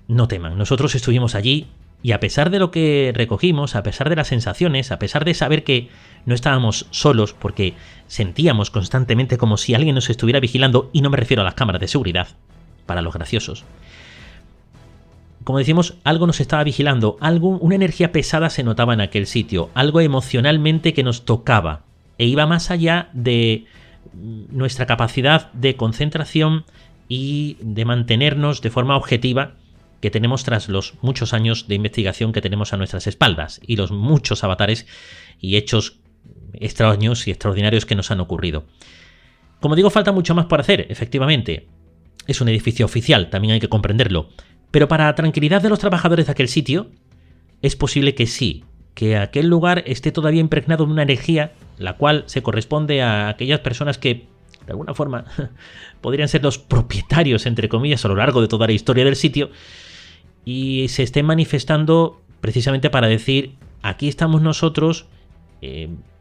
no teman. Nosotros estuvimos allí y a pesar de lo que recogimos, a pesar de las sensaciones, a pesar de saber que no estábamos solos, porque sentíamos constantemente como si alguien nos estuviera vigilando, y no me refiero a las cámaras de seguridad, para los graciosos. Como decimos, algo nos estaba vigilando, una energía pesada se notaba en aquel sitio, algo emocionalmente que nos tocaba, e iba más allá de nuestra capacidad de concentración y de mantenernos de forma objetiva que tenemos tras los muchos años de investigación que tenemos a nuestras espaldas y los muchos avatares y hechos extraños y extraordinarios que nos han ocurrido. Como digo, falta mucho más por hacer, efectivamente. Es un edificio oficial, también hay que comprenderlo. Pero para tranquilidad de los trabajadores de aquel sitio, es posible que sí, que aquel lugar esté todavía impregnado de una energía, la cual se corresponde a aquellas personas que, de alguna forma, podrían ser los propietarios, entre comillas, a lo largo de toda la historia del sitio, y se estén manifestando precisamente para decir: aquí estamos nosotros,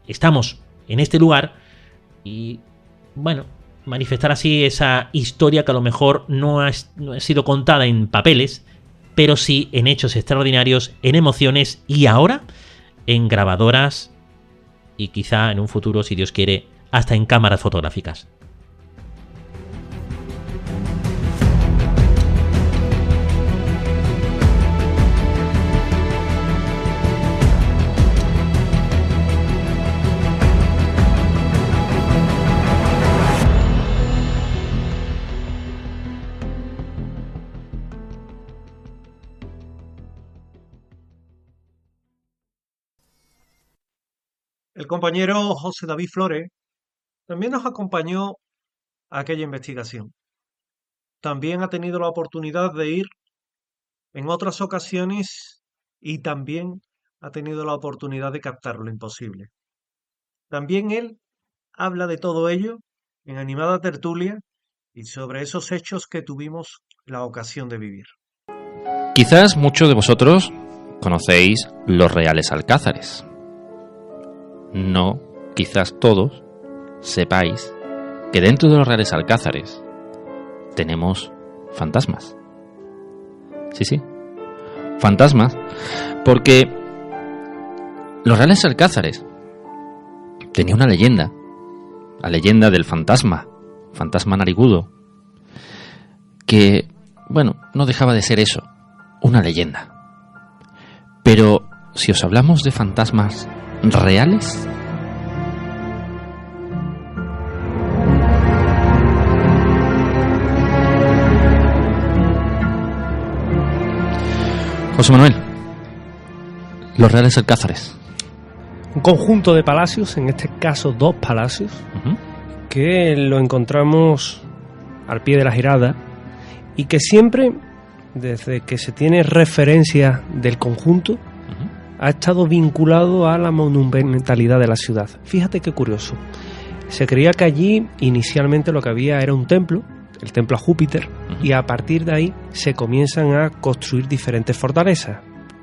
estamos en este lugar, y bueno, manifestar así esa historia que a lo mejor no ha sido contada en papeles, pero sí en hechos extraordinarios, en emociones y ahora en grabadoras y quizá en un futuro, si Dios quiere, hasta en cámaras fotográficas. El compañero José David Flores también nos acompañó a aquella investigación. También ha tenido la oportunidad de ir en otras ocasiones y también ha tenido la oportunidad de captar lo imposible. También él habla de todo ello en animada tertulia y sobre esos hechos que tuvimos la ocasión de vivir. Quizás muchos de vosotros conocéis los Reales Alcázares. No, quizás todos sepáis que dentro de los Reales Alcázares tenemos fantasmas. Sí, fantasmas, porque los Reales Alcázares tenía una leyenda, la leyenda del fantasma narigudo, que, bueno, no dejaba de ser eso, una leyenda. Pero si os hablamos de fantasmas reales, José Manuel, los Reales Alcázares. Un conjunto de palacios, en este caso 2 palacios, que lo encontramos al pie de la Giralda y que siempre, desde que se tiene referencia del conjunto, ha estado vinculado a la monumentalidad de la ciudad. Fíjate qué curioso. Se creía que allí inicialmente lo que había era un templo, el templo a Júpiter, y a partir de ahí se comienzan a construir diferentes fortalezas,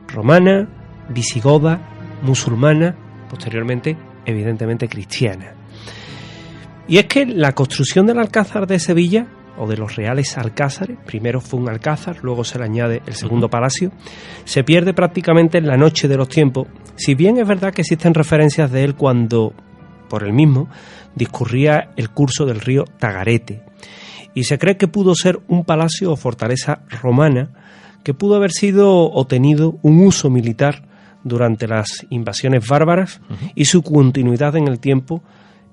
romana, visigoda, musulmana, posteriormente evidentemente cristiana. Y es que la construcción del Alcázar de Sevilla, o de los Reales Alcázares, primero fue un alcázar, luego se le añade el segundo palacio, se pierde prácticamente en la noche de los tiempos, si bien es verdad que existen referencias de él cuando, por el mismo, discurría el curso del río Tagarete, y se cree que pudo ser un palacio o fortaleza romana que pudo haber sido o tenido un uso militar durante las invasiones bárbaras y su continuidad en el tiempo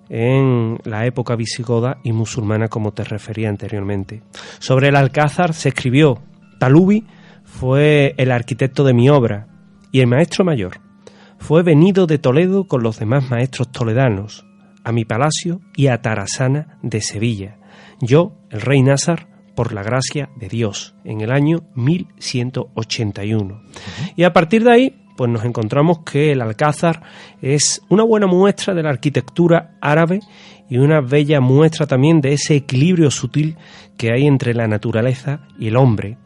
en la época visigoda y musulmana, como te refería anteriormente. Sobre el Alcázar se escribió: Talubi fue el arquitecto de mi obra y el maestro mayor. Fue venido de Toledo con los demás maestros toledanos a mi palacio y a Tarasana de Sevilla. Yo, el rey Názar, por la gracia de Dios, en el año 1181. Y a partir de ahí, pues nos encontramos que el Alcázar es una buena muestra de la arquitectura árabe y una bella muestra también de ese equilibrio sutil que hay entre la naturaleza y el hombre.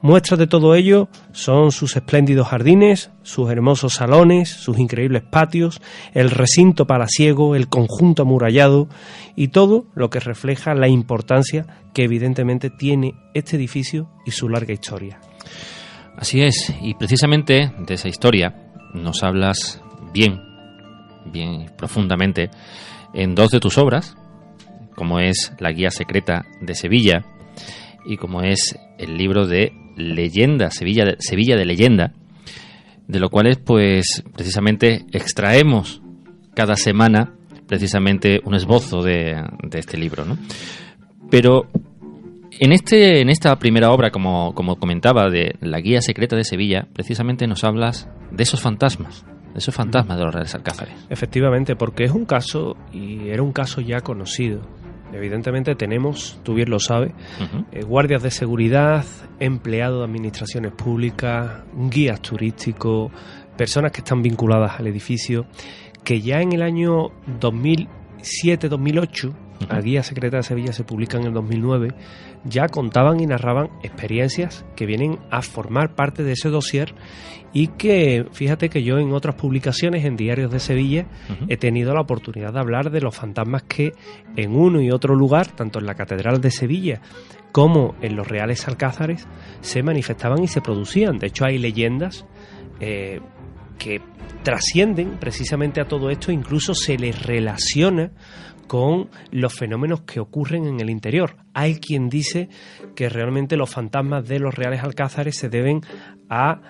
Muestras de todo ello son sus espléndidos jardines, sus hermosos salones, sus increíbles patios, el recinto palaciego, el conjunto amurallado y todo lo que refleja la importancia que evidentemente tiene este edificio y su larga historia. Así es, y precisamente de esa historia nos hablas bien profundamente en 2 de tus obras, como es La Guía Secreta de Sevilla y como es el libro de Leyenda, Sevilla de Leyenda, de lo cual pues precisamente extraemos cada semana precisamente un esbozo de este libro, ¿no? Pero en esta primera obra, como comentaba, de La Guía Secreta de Sevilla, precisamente nos hablas de esos fantasmas de los Reales Alcázares. Efectivamente, porque es un caso, y era un caso ya conocido. Evidentemente tenemos, tú bien lo sabes, guardias de seguridad, empleados de administraciones públicas, guías turísticos, personas que están vinculadas al edificio, que ya en el año 2007-2008, la Guía Secreta de Sevilla se publica en el 2009, ya contaban y narraban experiencias que vienen a formar parte de ese dossier y que, fíjate que yo en otras publicaciones en diarios de Sevilla he tenido la oportunidad de hablar de los fantasmas que en uno y otro lugar, tanto en la Catedral de Sevilla como en los Reales Alcázares, se manifestaban y se producían. De hecho, hay leyendas que trascienden precisamente a todo esto, incluso se les relaciona con los fenómenos que ocurren en el interior. Hay quien dice que realmente los fantasmas de los Reales Alcázares se deben a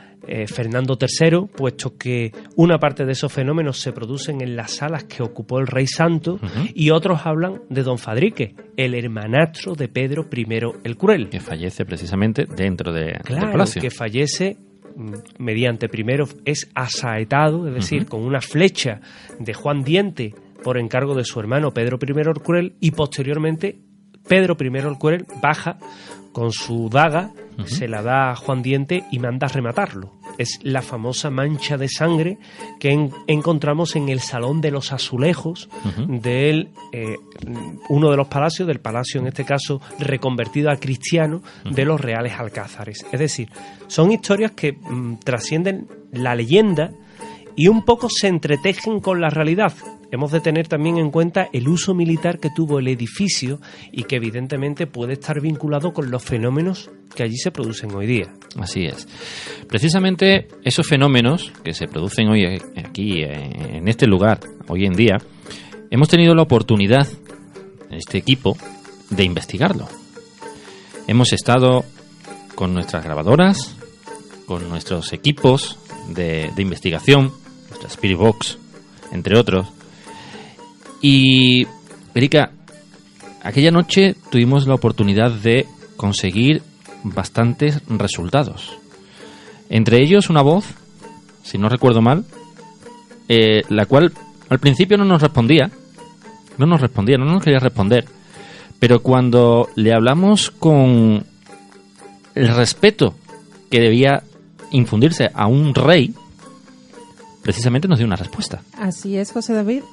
Fernando III, puesto que una parte de esos fenómenos se producen en las salas que ocupó el Rey Santo, y otros hablan de Don Fadrique, el hermanastro de Pedro I el Cruel. Que fallece precisamente dentro del palacio. Que fallece mediante primero es asaetado, es decir, con una flecha de Juan Diente por encargo de su hermano Pedro I el Cruel, y posteriormente Pedro I el Cruel baja con su daga, se la da a Juan Diente y manda a rematarlo. Es la famosa mancha de sangre que encontramos en el Salón de los Azulejos de uno de los palacios, del palacio en este caso reconvertido al cristiano, de los Reales Alcázares. Es decir, son historias que trascienden la leyenda y un poco se entretejen con la realidad. Hemos de tener también en cuenta el uso militar que tuvo el edificio y que evidentemente puede estar vinculado con los fenómenos que allí se producen hoy día. Así es. Precisamente esos fenómenos que se producen hoy aquí, en este lugar, hoy en día, hemos tenido la oportunidad, este equipo, de investigarlo. Hemos estado con nuestras grabadoras, con nuestros equipos de investigación, nuestra Spirit Box, entre otros. Y, Erika, aquella noche tuvimos la oportunidad de conseguir bastantes resultados. Entre ellos una voz, si no recuerdo mal, la cual al principio no nos quería responder, pero cuando le hablamos con el respeto que debía infundirse a un rey, precisamente nos dio una respuesta. Así es, José David.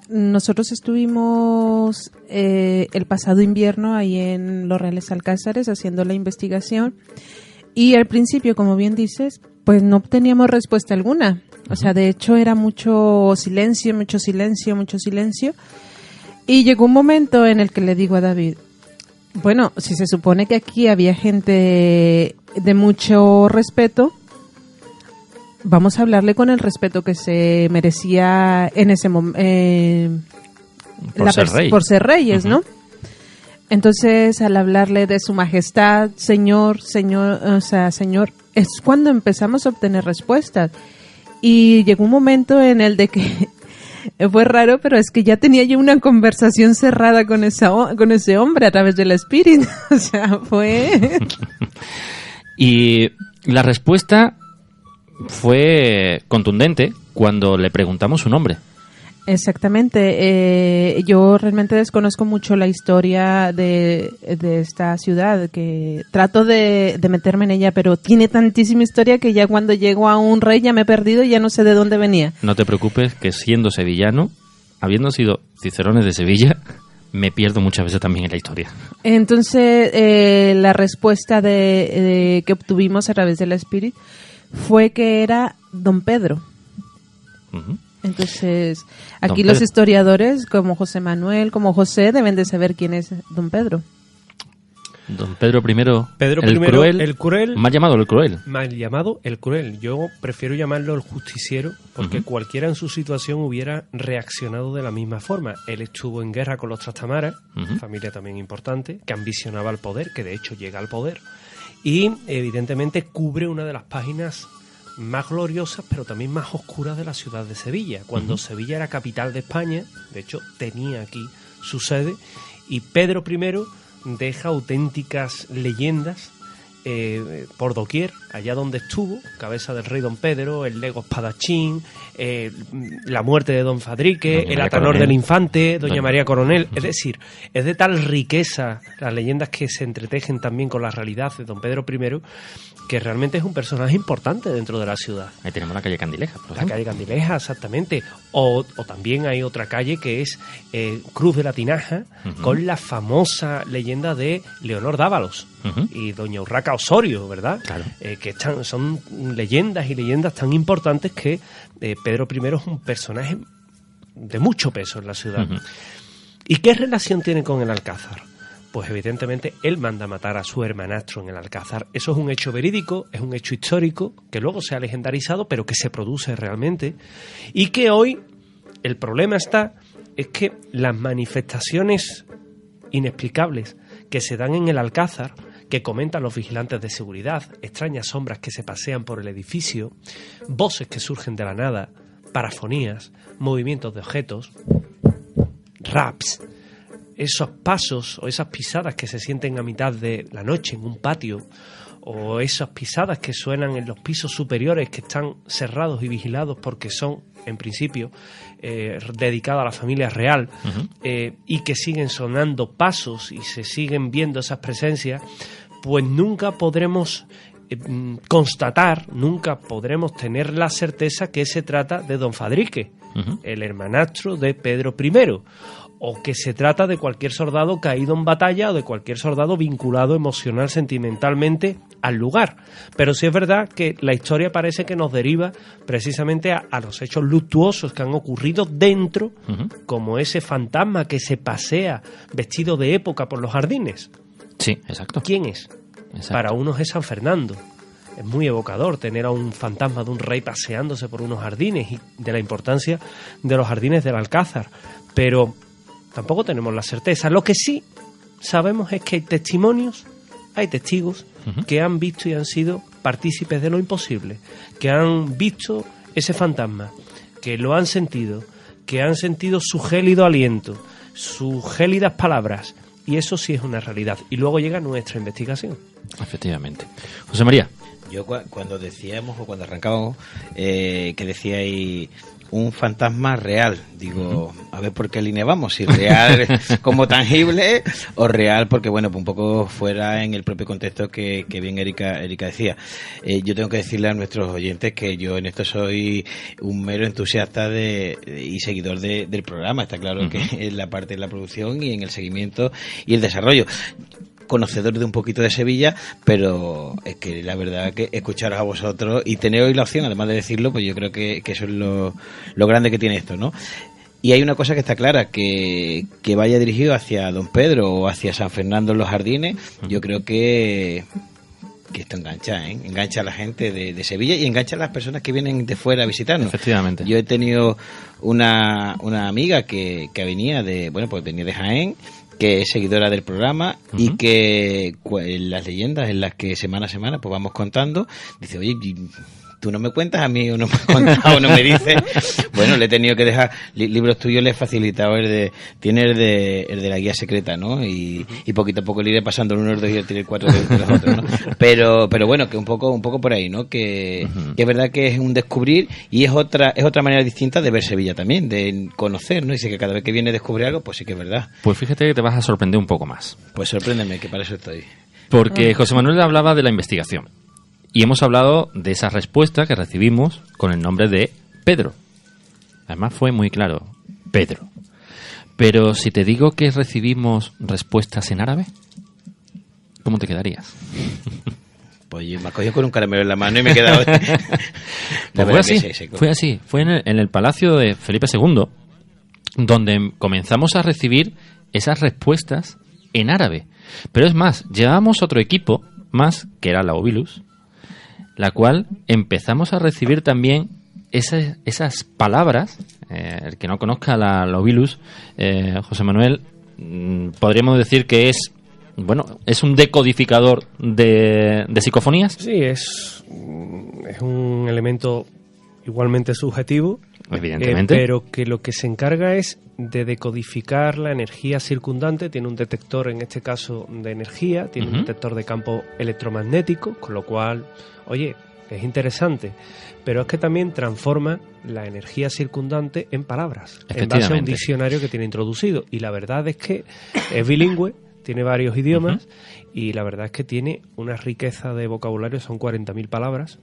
Nosotros estuvimos el pasado invierno ahí en los Reales Alcázares haciendo la investigación y al principio, como bien dices, pues no obteníamos respuesta alguna. O sea, de hecho era mucho silencio y llegó un momento en el que le digo a David, bueno, si se supone que aquí había gente de mucho respeto, vamos a hablarle con el respeto que se merecía en ese momento por ser reyes, ¿no? Entonces, al hablarle de su majestad, señor, es cuando empezamos a obtener respuestas. Y llegó un momento en el de que fue raro, pero es que ya tenía yo una conversación cerrada con ese hombre a través del espíritu. O sea, fue... Y la respuesta fue contundente cuando le preguntamos su nombre. Exactamente. Yo realmente desconozco mucho la historia de esta ciudad, que trato de meterme en ella, pero tiene tantísima historia que ya cuando llego a un rey ya me he perdido y ya no sé de dónde venía. No te preocupes, que siendo sevillano, habiendo sido cicerones de Sevilla, me pierdo muchas veces también en la historia. Entonces, la respuesta que obtuvimos a través del Spirit fue que era Don Pedro. Entonces, aquí los historiadores, como José Manuel, como José, deben de saber quién es Don Pedro. Don Pedro I, Cruel, el Cruel. Mal llamado el Cruel. Mal llamado el Cruel. Yo prefiero llamarlo el Justiciero, porque cualquiera en su situación hubiera reaccionado de la misma forma. Él estuvo en guerra con los Trastamaras, familia también importante, que ambicionaba el poder, que de hecho llega al poder, y evidentemente cubre una de las páginas más gloriosas, pero también más oscuras de la ciudad de Sevilla. Cuando Sevilla era capital de España, de hecho tenía aquí su sede, y Pedro I deja auténticas leyendas por doquier, allá donde estuvo, cabeza del rey Don Pedro, el lego espadachín, la muerte de Don Fadrique, el atanor del infante, Doña María Coronel. Es decir, es de tal riqueza las leyendas que se entretejen también con la realidad de Don Pedro I, que realmente es un personaje importante dentro de la ciudad. Ahí tenemos la calle Candileja, por ejemplo. La calle Candileja, exactamente. O también hay otra calle que es Cruz de la Tinaja, con la famosa leyenda de Leonor Dávalos y Doña Urraca Osorio, ¿verdad? Claro. Que son leyendas y leyendas tan importantes que Pedro I es un personaje de mucho peso en la ciudad. ¿Y qué relación tiene con el Alcázar? Pues evidentemente él manda matar a su hermanastro en el Alcázar. Eso es un hecho verídico, es un hecho histórico, que luego se ha legendarizado, pero que se produce realmente. Y que hoy el problema es que las manifestaciones inexplicables que se dan en el Alcázar, que comentan los vigilantes de seguridad, extrañas sombras que se pasean por el edificio, voces que surgen de la nada, parafonías, movimientos de objetos, raps, esos pasos o esas pisadas que se sienten a mitad de la noche en un patio, o esas pisadas que suenan en los pisos superiores que están cerrados y vigilados porque son, en principio, dedicados a la familia real, y que siguen sonando pasos y se siguen viendo esas presencias, pues nunca podremos constatar, nunca podremos tener la certeza que se trata de don Fadrique, el hermanastro de Pedro I, o que se trata de cualquier soldado caído en batalla o de cualquier soldado vinculado emocional, sentimentalmente al lugar. Pero sí es verdad que la historia parece que nos deriva precisamente a los hechos luctuosos que han ocurrido dentro, como ese fantasma que se pasea vestido de época por los jardines. Sí, exacto. ¿Quién es? Exacto. Para unos es San Fernando. Es muy evocador tener a un fantasma de un rey paseándose por unos jardines y de la importancia de los jardines del Alcázar. Pero tampoco tenemos la certeza. Lo que sí sabemos es que hay testimonios, hay testigos que han visto y han sido partícipes de lo imposible, que han visto ese fantasma, que lo han sentido su gélido aliento, sus gélidas palabras, y eso sí es una realidad. Y luego llega nuestra investigación. Efectivamente. José María. Yo cuando decíamos, o cuando arrancábamos, que decíais un fantasma real, digo, a ver por qué línea vamos, si real como tangible o real porque, bueno, pues un poco fuera en el propio contexto que bien Erika decía. Yo tengo que decirle a nuestros oyentes que yo en esto soy un mero entusiasta y seguidor del programa. Está claro que en la parte de la producción y en el seguimiento y el desarrollo. Conocedor de un poquito de Sevilla, pero es que la verdad que escucharos a vosotros y tener hoy la opción, además de decirlo, pues yo creo que eso es lo grande que tiene esto, ¿no? Y hay una cosa que está clara, que vaya dirigido hacia Don Pedro o hacia San Fernando en los Jardines, yo creo que esto engancha a la gente de Sevilla y engancha a las personas que vienen de fuera a visitarnos. Efectivamente. Yo he tenido una amiga que venía venía de Jaén, que es seguidora del programa y que las leyendas en las que semana a semana pues vamos contando, dice, oye, tú no me cuentas a mí o no me has contado o no me dices. Bueno, le he tenido que dejar libros tuyos, le he facilitado tiene el de la guía secreta, ¿no? Y poquito a poco le iré pasando el 1, el 2 y el 3 y el 4 de los otros, ¿no? Pero bueno, que un poco por ahí, ¿no? Que es verdad que es un descubrir y es otra manera distinta de ver Sevilla también, de conocer, ¿no? Y sé que cada vez que viene a descubrir algo, pues sí que es verdad. Pues fíjate que te vas a sorprender un poco más. Pues sorpréndeme, que para eso estoy. Porque José Manuel hablaba de la investigación. Y hemos hablado de esa respuesta que recibimos con el nombre de Pedro. Además fue muy claro, Pedro. Pero si te digo que recibimos respuestas en árabe, ¿cómo te quedarías? Pues yo me has cogido con un caramelo en la mano y me he quedado... Fue así. Fue en el palacio de Felipe II, donde comenzamos a recibir esas respuestas en árabe. Pero es más, llevábamos otro equipo más, que era la Ovilus, la cual empezamos a recibir también esas palabras. El que no conozca la Ovilus, José Manuel, podríamos decir que es un decodificador de psicofonías. Sí, es un elemento igualmente subjetivo, evidentemente, pero que lo que se encarga es de decodificar la energía circundante. Tiene un detector, en este caso, de energía, tiene un detector de campo electromagnético, con lo cual, oye, es interesante, pero es que también transforma la energía circundante en palabras, en base a un diccionario que tiene introducido, y la verdad es que es bilingüe, tiene varios idiomas, y la verdad es que tiene una riqueza de vocabulario, son 40.000 palabras.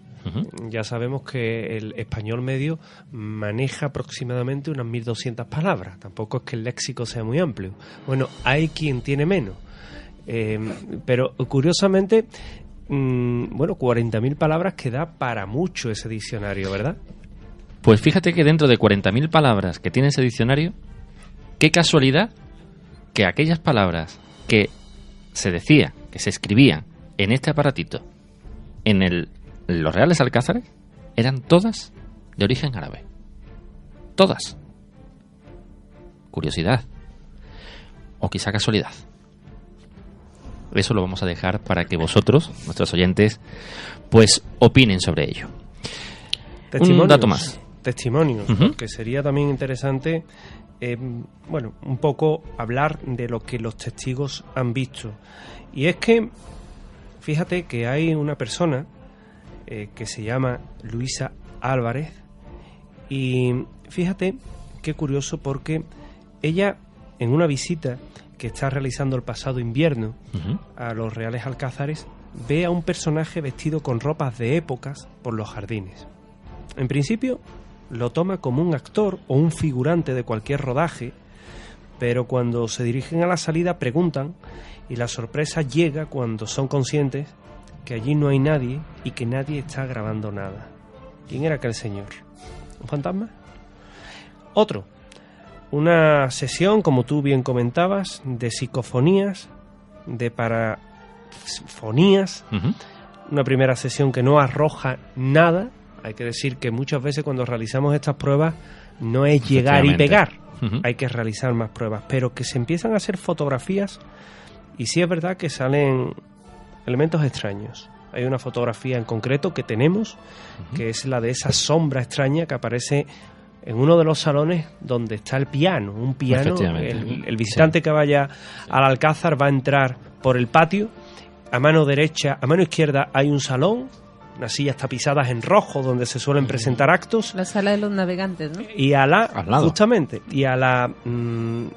Ya sabemos que el español medio maneja aproximadamente unas 1.200 palabras. Tampoco es que el léxico sea muy amplio. Bueno, hay quien tiene menos. Pero curiosamente, 40.000 palabras que da para mucho ese diccionario, ¿verdad? Pues fíjate que dentro de 40.000 palabras que tiene ese diccionario, qué casualidad que aquellas palabras que se decía, que se escribían en este aparatito, en los Reales Alcázares, eran todas de origen árabe. Todas. Curiosidad. O quizá casualidad. Eso lo vamos a dejar para que vosotros, nuestros oyentes, pues opinen sobre ello. Un dato más. Testimonios, que sería también interesante, un poco hablar de lo que los testigos han visto. Y es que fíjate que hay una persona que se llama Luisa Álvarez, y fíjate qué curioso, porque ella, en una visita que está realizando el pasado invierno a los Reales Alcázares, ve a un personaje vestido con ropas de épocas por los jardines. En principio lo toma como un actor o un figurante de cualquier rodaje, pero cuando se dirigen a la salida preguntan, y la sorpresa llega cuando son conscientes que allí no hay nadie y que nadie está grabando nada. ¿Quién era aquel señor? ¿Un fantasma? Otro. Una sesión, como tú bien comentabas, de psicofonías, de parafonías. Una primera sesión que no arroja nada. Hay que decir que muchas veces cuando realizamos estas pruebas no es llegar y pegar. Hay que realizar más pruebas, pero que se empiezan a hacer fotografías, y sí es verdad que salen elementos extraños. Hay una fotografía en concreto que tenemos, que es la de esa sombra extraña que aparece en uno de los salones donde está el piano. Un piano, el visitante que vaya al Alcázar va a entrar por el patio. A mano izquierda hay un salón, unas sillas tapizadas en rojo donde se suelen presentar actos. La sala de los navegantes, ¿no? Y al lado. Y a la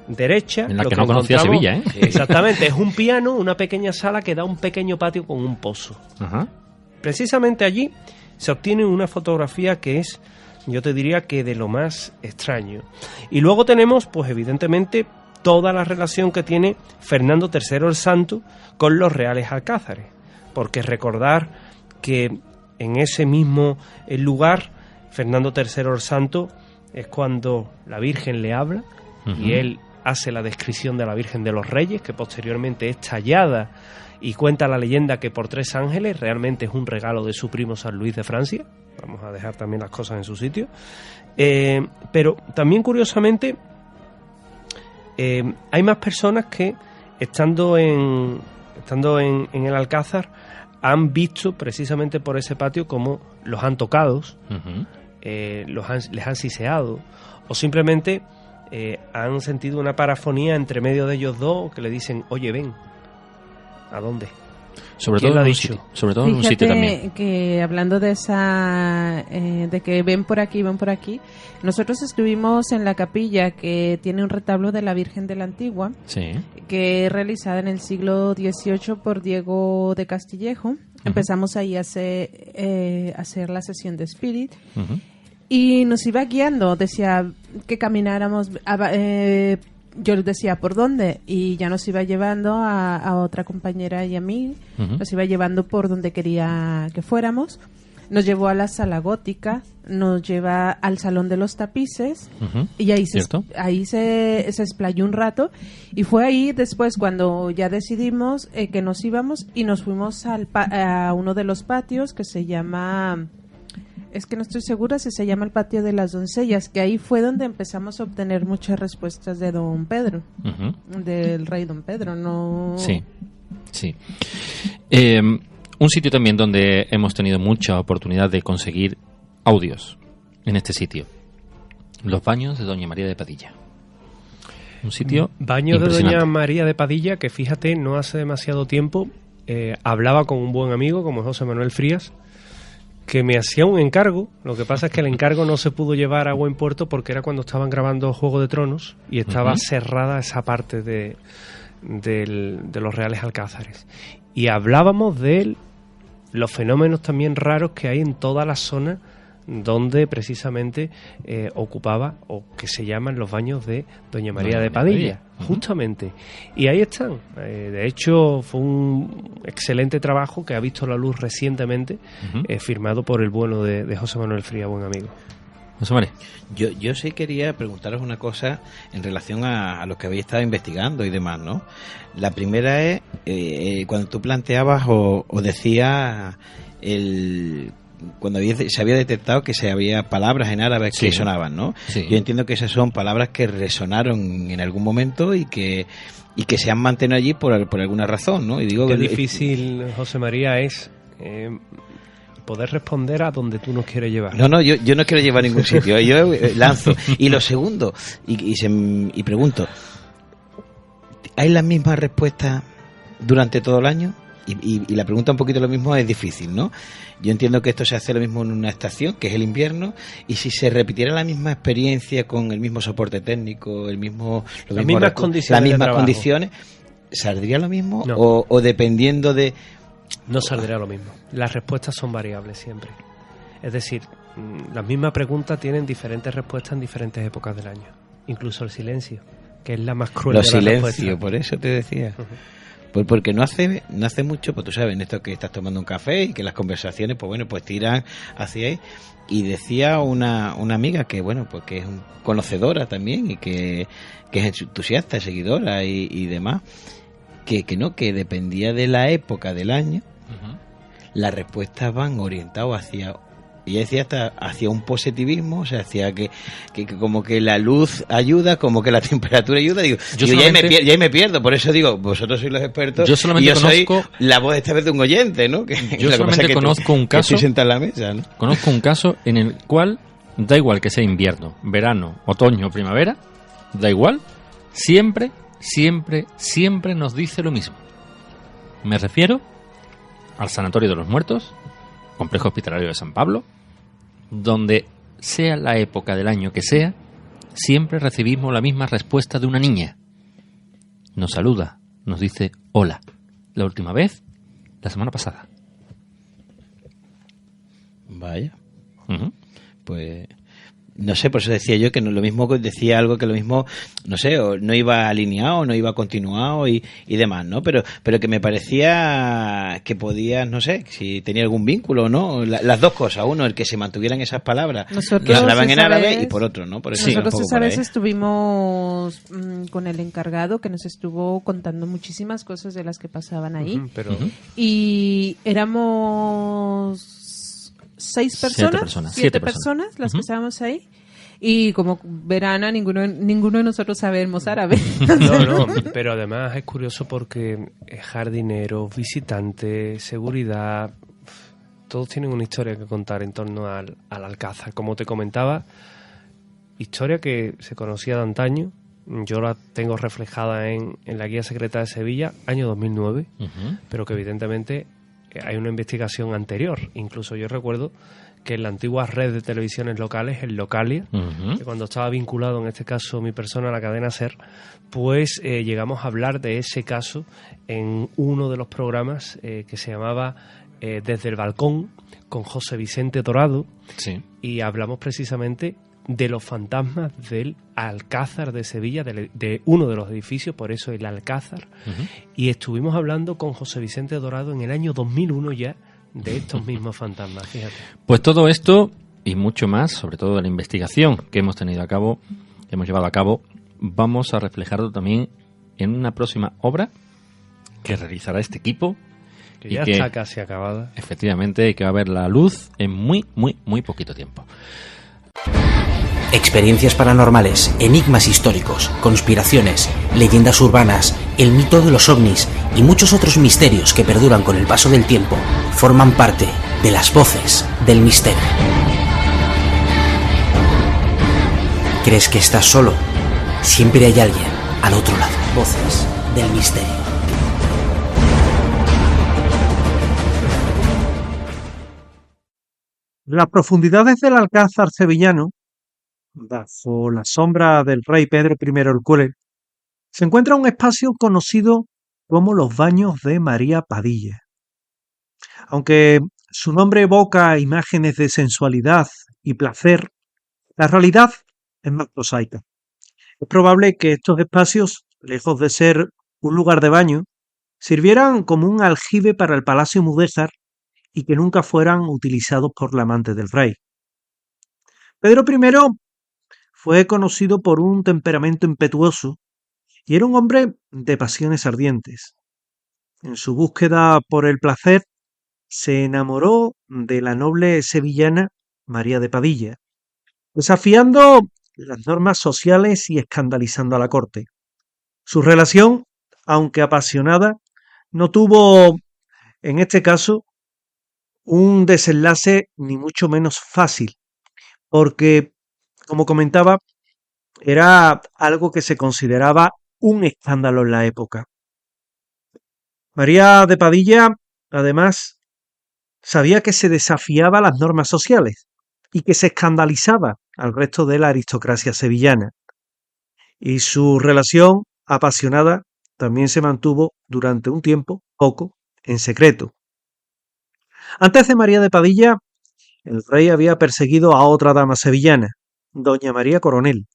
derecha... En la que no conocía Sevilla, ¿eh? Exactamente, es un piano, una pequeña sala que da un pequeño patio con un pozo. Precisamente allí se obtiene una fotografía que es, yo te diría que de lo más extraño. Y luego tenemos, pues evidentemente, toda la relación que tiene Fernando III el Santo con los Reales Alcázares. Porque recordar que en ese mismo lugar, Fernando III el Santo es cuando la Virgen le habla, y él hace la descripción de la Virgen de los Reyes, que posteriormente es tallada, y cuenta la leyenda que por 3 ángeles, realmente es un regalo de su primo San Luis de Francia. Vamos a dejar también las cosas en su sitio. Pero también, curiosamente, hay más personas que, estando en el Alcázar, han visto precisamente por ese patio cómo los han tocado, les han siseado, o simplemente han sentido una parafonía entre medio de ellos dos, que le dicen, oye, ven. ¿A dónde? Sobre todo en un sitio. Sobre todo en un sitio también. Que hablando de esa, de que ven por aquí, nosotros estuvimos en la capilla que tiene un retablo de la Virgen de la Antigua, que es realizada en el siglo XVIII por Diego de Castillejo. Empezamos ahí a hacer la sesión de Spirit. Y nos iba guiando, decía que camináramos, yo les decía por dónde, y ya nos iba llevando a otra compañera y a mí, nos iba llevando por donde quería que fuéramos. Nos llevó a la sala gótica, nos lleva al salón de los tapices, y ahí se explayó un rato, y fue ahí después cuando ya decidimos que nos íbamos, y nos fuimos a uno de los patios que se llama... Es que no estoy segura si se llama el patio de las doncellas, que ahí fue donde empezamos a obtener muchas respuestas de don Pedro, del rey don Pedro, ¿no? Sí. Un sitio también donde hemos tenido mucha oportunidad de conseguir audios en este sitio. Los baños de Doña María de Padilla. Un sitio Baños de Doña María de Padilla, que fíjate, no hace demasiado tiempo hablaba con un buen amigo como José Manuel Frías, que me hacía un encargo. Lo que pasa es que el encargo no se pudo llevar a buen puerto porque era cuando estaban grabando Juego de Tronos y estaba cerrada esa parte de los Reales Alcázares. Y hablábamos de los fenómenos también raros que hay en toda la zona donde precisamente ocupaba, o que se llaman los baños de Doña María de Padilla, justamente. Y ahí están. De hecho, fue un excelente trabajo que ha visto la luz recientemente, firmado por el bueno de José Manuel Fría, buen amigo. José María. Yo sí quería preguntaros una cosa en relación a lo que habéis estado investigando y demás, ¿no? La primera es, cuando tú planteabas o decías cuando se había detectado que se había palabras en árabe que sonaban, ¿no? Yo entiendo que esas son palabras que resonaron en algún momento y que se han mantenido allí por alguna razón, ¿no? Y digo qué difícil, José María, es poder responder a donde tú nos quieres llevar. No, yo no quiero llevar a ningún sitio, yo lanzo. Y lo segundo, y pregunto, ¿hay las mismas respuestas durante todo el año? y la pregunta un poquito lo mismo es difícil, ¿no? Yo entiendo que esto se hace lo mismo en una estación, que es el invierno, y si se repitiera la misma experiencia con el mismo soporte técnico, las mismas condiciones, ¿saldría lo mismo? No. O dependiendo de... No saldría lo mismo. Las respuestas son variables siempre. Es decir, las mismas preguntas tienen diferentes respuestas en diferentes épocas del año. Incluso el silencio, que es la más cruel de las respuestas. Los silencios, por eso te decía. Porque no hace mucho, pues tú sabes, en esto que estás tomando un café y que las conversaciones, pues bueno, pues tiran hacia ahí. Y decía una amiga que, bueno, pues que es conocedora también y que es entusiasta, seguidora y demás, que dependía de la época del año, las respuestas van orientadas hacia... Y decía hasta hacia un positivismo, o sea, hacia que como que la luz ayuda, como que la temperatura ayuda. Digo, ya ahí me pierdo, por eso digo, vosotros sois los expertos. Yo solamente soy la voz esta vez de un oyente, ¿no? Yo solamente conozco un caso. Estoy sentado en la mesa, ¿no? Conozco un caso en el cual da igual que sea invierno, verano, otoño, primavera, da igual, siempre nos dice lo mismo. Me refiero al Sanatorio de los Muertos, Complejo Hospitalario de San Pablo, donde sea la época del año que sea, siempre recibimos la misma respuesta de una niña. Nos saluda, nos dice hola. La última vez, la semana pasada. Vaya. Pues... No sé, por eso decía yo que no, lo mismo decía algo que lo mismo, no sé, o no iba alineado, no iba continuado y demás, ¿no? Pero que me parecía que podía, no sé, si tenía algún vínculo o no, las dos cosas. Uno, el que se mantuvieran esas palabras que hablaban en árabe, y por otro, ¿no? Por eso nosotros esa vez estuvimos con el encargado que nos estuvo contando muchísimas cosas de las que pasaban ahí. Y éramos... siete personas las que estábamos ahí, y como verán, ninguno de nosotros sabemos árabe. No, pero además es curioso porque jardineros, visitantes, seguridad, todos tienen una historia que contar en torno al Alcázar. Como te comentaba, historia que se conocía de antaño. Yo la tengo reflejada en la Guía Secreta de Sevilla, año 2009, pero que evidentemente hay una investigación anterior. Incluso yo recuerdo que en la antigua red de televisiones locales, el Localia, que cuando estaba vinculado, en este caso mi persona, a la cadena SER, pues llegamos a hablar de ese caso en uno de los programas que se llamaba Desde el Balcón, con José Vicente Dorado, y hablamos precisamente de los fantasmas del Alcázar de Sevilla, de uno de los edificios, por eso el Alcázar, y estuvimos hablando con José Vicente Dorado en el año 2001 ya de estos mismos fantasmas, fíjate. Pues todo esto y mucho más, sobre todo de la investigación que hemos llevado a cabo, vamos a reflejarlo también en una próxima obra que realizará este equipo, que ya está casi acabada. Efectivamente, que va a ver la luz en muy poquito tiempo. Experiencias paranormales, enigmas históricos, conspiraciones, leyendas urbanas, el mito de los ovnis y muchos otros misterios que perduran con el paso del tiempo forman parte de las voces del misterio. ¿Crees que estás solo? Siempre hay alguien al otro lado. Voces del misterio. Las profundidades del Alcázar sevillano, bajo la sombra del rey Pedro I el Cruel, se encuentra un espacio conocido como los Baños de María Padilla. Aunque su nombre evoca imágenes de sensualidad y placer, la realidad es más prosaica. Es probable que estos espacios, lejos de ser un lugar de baño, sirvieran como un aljibe para el Palacio Mudéjar y que nunca fueran utilizados por la amante del rey. Pedro I fue conocido por un temperamento impetuoso y era un hombre de pasiones ardientes. En su búsqueda por el placer, se enamoró de la noble sevillana María de Padilla, desafiando las normas sociales y escandalizando a la corte. Su relación, aunque apasionada, no tuvo, en este caso, un desenlace ni mucho menos fácil, porque, como comentaba, era algo que se consideraba un escándalo en la época. María de Padilla además, sabía que se desafiaba las normas sociales y que se escandalizaba al resto de la aristocracia sevillana. Y su relación apasionada también se mantuvo durante un tiempo, poco, en secreto. Antes de María de Padilla, el rey había perseguido a otra dama sevillana, doña María Coronel,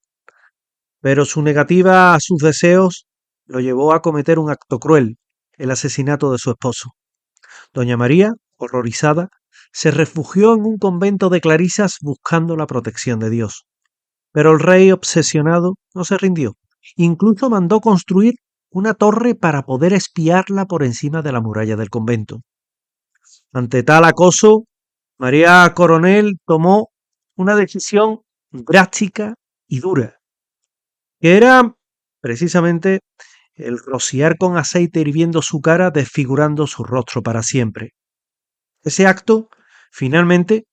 pero su negativa a sus deseos lo llevó a cometer un acto cruel, el asesinato de su esposo. Doña María, horrorizada, se refugió en un convento de clarisas buscando la protección de Dios. Pero el rey, obsesionado, no se rindió. Incluso mandó construir una torre para poder espiarla por encima de la muralla del convento. Ante tal acoso, María Coronel tomó una decisión drástica y dura, que era precisamente el rociar con aceite hirviendo su cara, desfigurando su rostro para siempre. Ese acto, finalmente,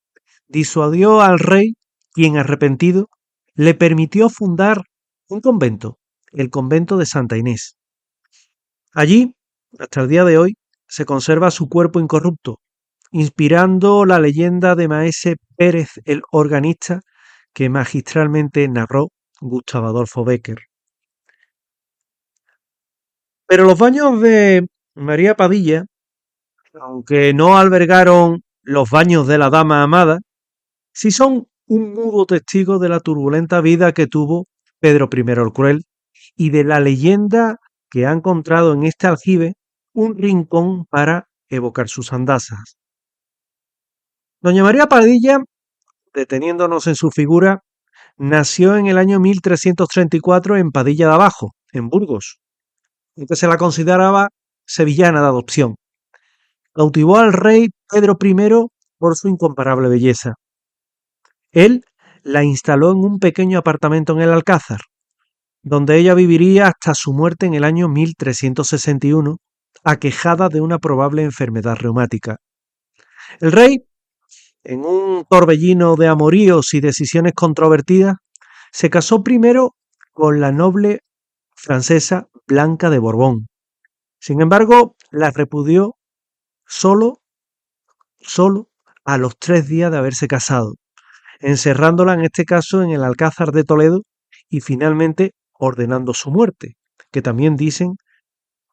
disuadió al rey, quien, arrepentido, le permitió fundar un convento, el convento de Santa Inés. Allí, hasta el día de hoy, se conserva su cuerpo incorrupto, inspirando la leyenda de Maese Pérez el organista que magistralmente narró Gustavo Adolfo Bécquer. Pero los baños de María Padilla, aunque no albergaron los baños de la dama amada, sí son un mudo testigo de la turbulenta vida que tuvo Pedro I el Cruel y de la leyenda que ha encontrado en este aljibe un rincón para evocar sus andazas. Doña María Padilla, deteniéndonos en su figura, nació en el año 1334 en Padilla de Abajo, en Burgos, aunque se la consideraba sevillana de adopción. Cautivó al rey Pedro I por su incomparable belleza. Él la instaló en un pequeño apartamento en el Alcázar, donde ella viviría hasta su muerte en el año 1361, aquejada de una probable enfermedad reumática. El rey, en un torbellino de amoríos y decisiones controvertidas, se casó primero con la noble francesa Blanca de Borbón. Sin embargo, la repudió solo a los 3 días de haberse casado, encerrándola en este caso en el Alcázar de Toledo y finalmente ordenando su muerte, que también dicen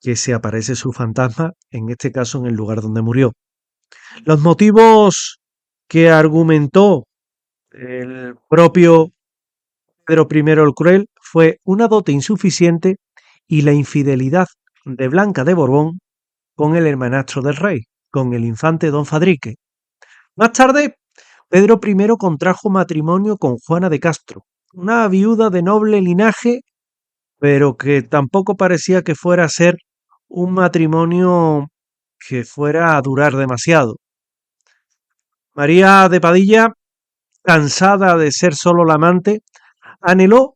que se aparece su fantasma, en este caso en el lugar donde murió. Los motivos que argumentó el propio Pedro I el Cruel fue una dote insuficiente y la infidelidad de Blanca de Borbón con el hermanastro del rey, con el infante don Fadrique. Más tarde, Pedro I contrajo matrimonio con Juana de Castro, una viuda de noble linaje, pero que tampoco parecía que fuera a ser un matrimonio que fuera a durar demasiado. María de Padilla, cansada de ser solo la amante, anheló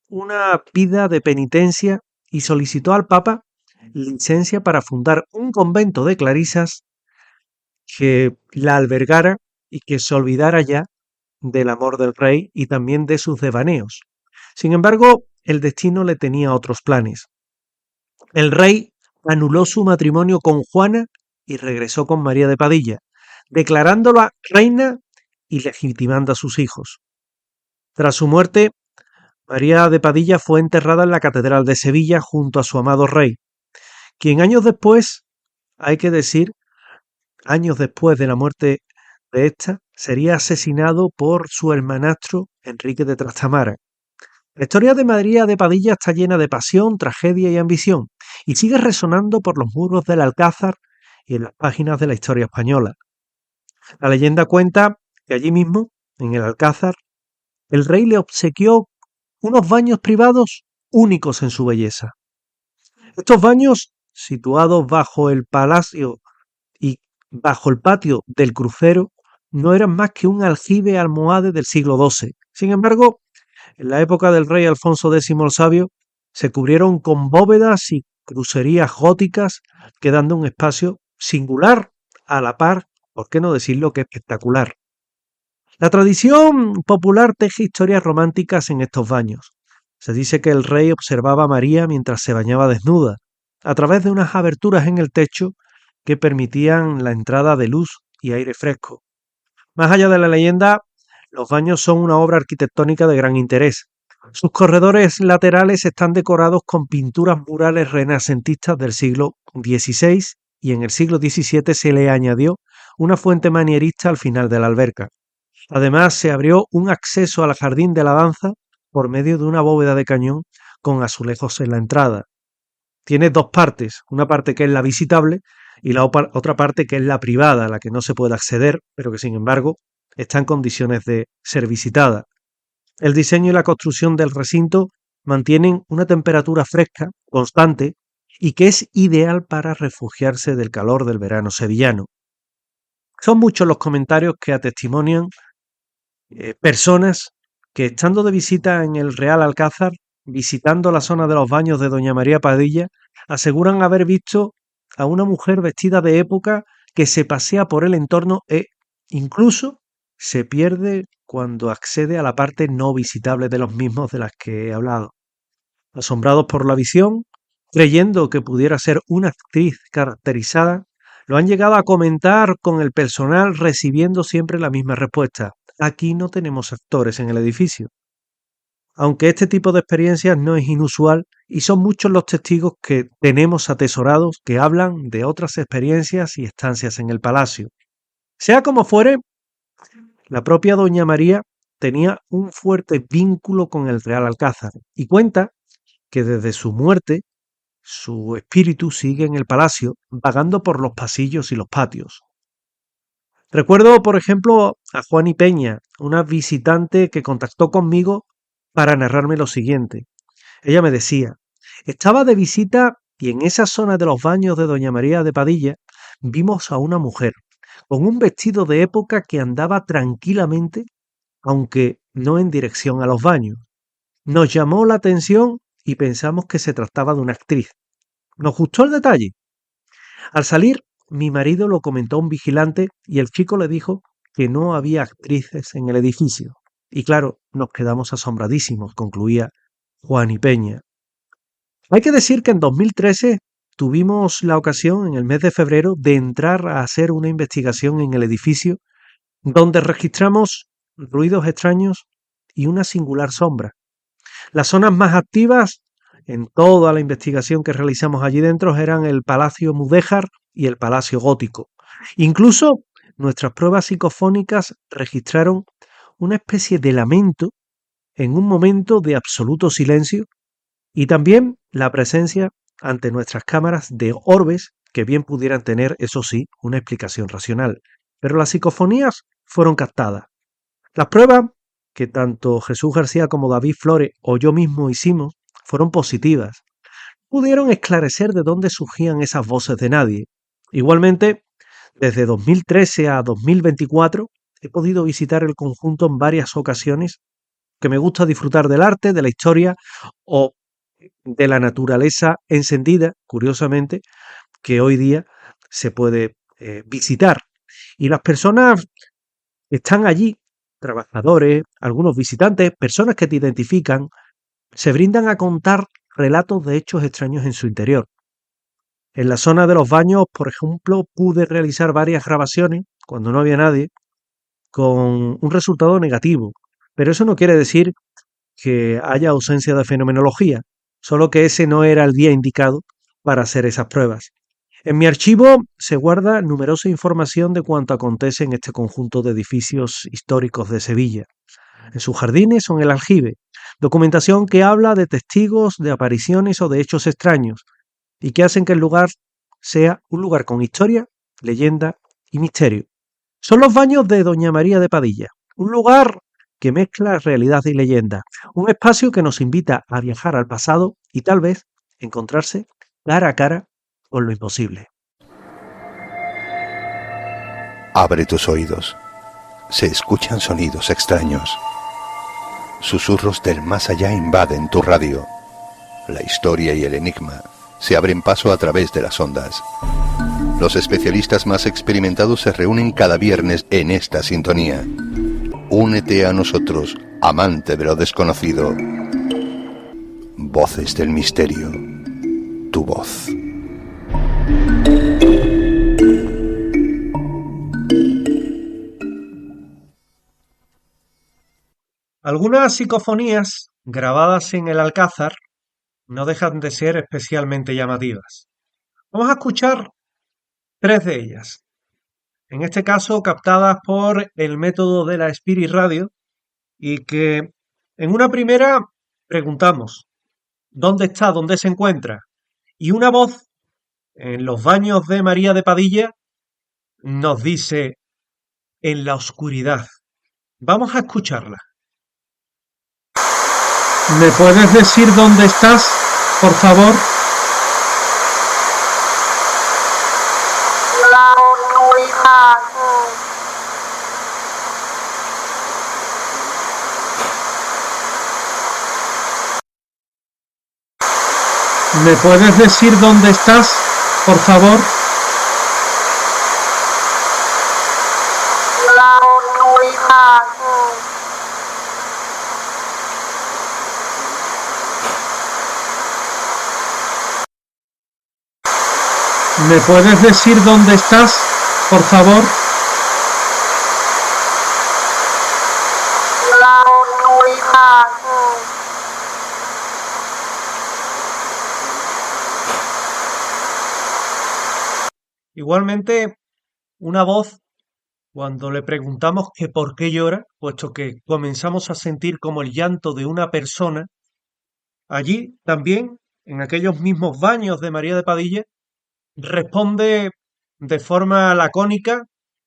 una vida de penitencia y solicitó al Papa licencia para fundar un convento de clarisas que la albergara y que se olvidara ya del amor del rey y también de sus devaneos. Sin embargo, el destino le tenía otros planes. El rey anuló su matrimonio con Juana y regresó con María de Padilla, declarándola reina y legitimando a sus hijos. Tras su muerte, María de Padilla fue enterrada en la Catedral de Sevilla junto a su amado rey, quien años después, hay que decir, años después de la muerte de esta, sería asesinado por su hermanastro Enrique de Trastamara. La historia de María de Padilla está llena de pasión, tragedia y ambición, y sigue resonando por los muros del Alcázar y en las páginas de la historia española. La leyenda cuenta que allí mismo, en el Alcázar, el rey le obsequió unos baños privados únicos en su belleza. Estos baños, situados bajo el palacio y bajo el patio del crucero, no eran más que un aljibe almohade del siglo XII. Sin embargo, en la época del rey Alfonso X el Sabio, se cubrieron con bóvedas y crucerías góticas, quedando un espacio singular, a la par, por qué no decirlo que espectacular. La tradición popular teje historias románticas en estos baños. Se dice que el rey observaba a María mientras se bañaba desnuda, a través de unas aberturas en el techo que permitían la entrada de luz y aire fresco. Más allá de la leyenda, los baños son una obra arquitectónica de gran interés. Sus corredores laterales están decorados con pinturas murales renacentistas del siglo XVI y en el siglo XVII se le añadió una fuente manierista al final de la alberca. Además, se abrió un acceso al jardín de la danza por medio de una bóveda de cañón con azulejos en la entrada. Tiene dos partes, una parte que es la visitable y la otra parte que es la privada, la que no se puede acceder, pero que sin embargo está en condiciones de ser visitada. El diseño y la construcción del recinto mantienen una temperatura fresca, constante, y que es ideal para refugiarse del calor del verano sevillano. Son muchos los comentarios que atestimonian personas que estando de visita en el Real Alcázar, visitando la zona de los baños de Doña María Padilla, aseguran haber visto a una mujer vestida de época que se pasea por el entorno e incluso se pierde cuando accede a la parte no visitable de los mismos de las que he hablado. Asombrados por la visión, creyendo que pudiera ser una actriz caracterizada, lo han llegado a comentar con el personal recibiendo siempre la misma respuesta: aquí no tenemos actores en el edificio. Aunque este tipo de experiencias no es inusual y son muchos los testigos que tenemos atesorados que hablan de otras experiencias y estancias en el palacio. Sea como fuere, la propia Doña María tenía un fuerte vínculo con el Real Alcázar y cuenta que desde su muerte su espíritu sigue en el palacio, vagando por los pasillos y los patios. Recuerdo, por ejemplo, a Juani Peña, una visitante que contactó conmigo para narrarme lo siguiente. Ella me decía: estaba de visita y en esa zona de los baños de Doña María de Padilla vimos a una mujer con un vestido de época que andaba tranquilamente, aunque no en dirección a los baños. Nos llamó la atención y pensamos que se trataba de una actriz. Nos gustó el detalle. Al salir, mi marido lo comentó a un vigilante y el chico le dijo que no había actrices en el edificio. Y claro, nos quedamos asombradísimos, concluía Juani Peña. Hay que decir que en 2013 tuvimos la ocasión, en el mes de febrero, de entrar a hacer una investigación en el edificio donde registramos ruidos extraños y una singular sombra. Las zonas más activas en toda la investigación que realizamos allí dentro eran el Palacio Mudéjar y el Palacio Gótico. Incluso nuestras pruebas psicofónicas registraron una especie de lamento en un momento de absoluto silencio y también la presencia ante nuestras cámaras de orbes que bien pudieran tener, eso sí, una explicación racional. Pero las psicofonías fueron captadas. Las pruebas que tanto Jesús García como David Flores o yo mismo hicimos fueron positivas. Pudieron esclarecer de dónde surgían esas voces de nadie. Igualmente, desde 2013 a 2024 he podido visitar el conjunto en varias ocasiones, que me gusta disfrutar del arte, de la historia o de la naturaleza encendida, curiosamente, que hoy día se puede visitar. Y las personas que están allí, trabajadores, algunos visitantes, personas que te identifican, se brindan a contar relatos de hechos extraños en su interior. En la zona de los baños, por ejemplo, pude realizar varias grabaciones, cuando no había nadie, con un resultado negativo. Pero eso no quiere decir que haya ausencia de fenomenología, solo que ese no era el día indicado para hacer esas pruebas. En mi archivo se guarda numerosa información de cuanto acontece en este conjunto de edificios históricos de Sevilla. En sus jardines son el aljibe, documentación que habla de testigos, de apariciones o de hechos extraños, y que hacen que el lugar sea un lugar con historia, leyenda y misterio. Son los baños de Doña María de Padilla, un lugar que mezcla realidad y leyenda, un espacio que nos invita a viajar al pasado y tal vez encontrarse cara a cara con lo imposible. Abre tus oídos. Se escuchan sonidos extraños. Susurros del más allá invaden tu radio. La historia y el enigma se abren paso a través de las ondas. Los especialistas más experimentados se reúnen cada viernes en esta sintonía. Únete a nosotros, amante de lo desconocido. Voces del misterio. Tu voz. Algunas psicofonías grabadas en el Alcázar no dejan de ser especialmente llamativas. Vamos a escuchar 3 de ellas. En este caso captadas por el método de la Spirit Radio, y que en una primera preguntamos ¿dónde está? ¿Dónde se encuentra? Y una voz en los baños de María de Padilla nos dice en la oscuridad. Vamos a escucharla. ¿Me puedes decir dónde estás, por favor? ¿Me puedes decir dónde estás, por favor? ¿Me puedes decir dónde estás, por favor? Igualmente, una voz, cuando le preguntamos que por qué llora, puesto que comenzamos a sentir como el llanto de una persona, allí también, en aquellos mismos baños de María de Padilla, responde de forma lacónica,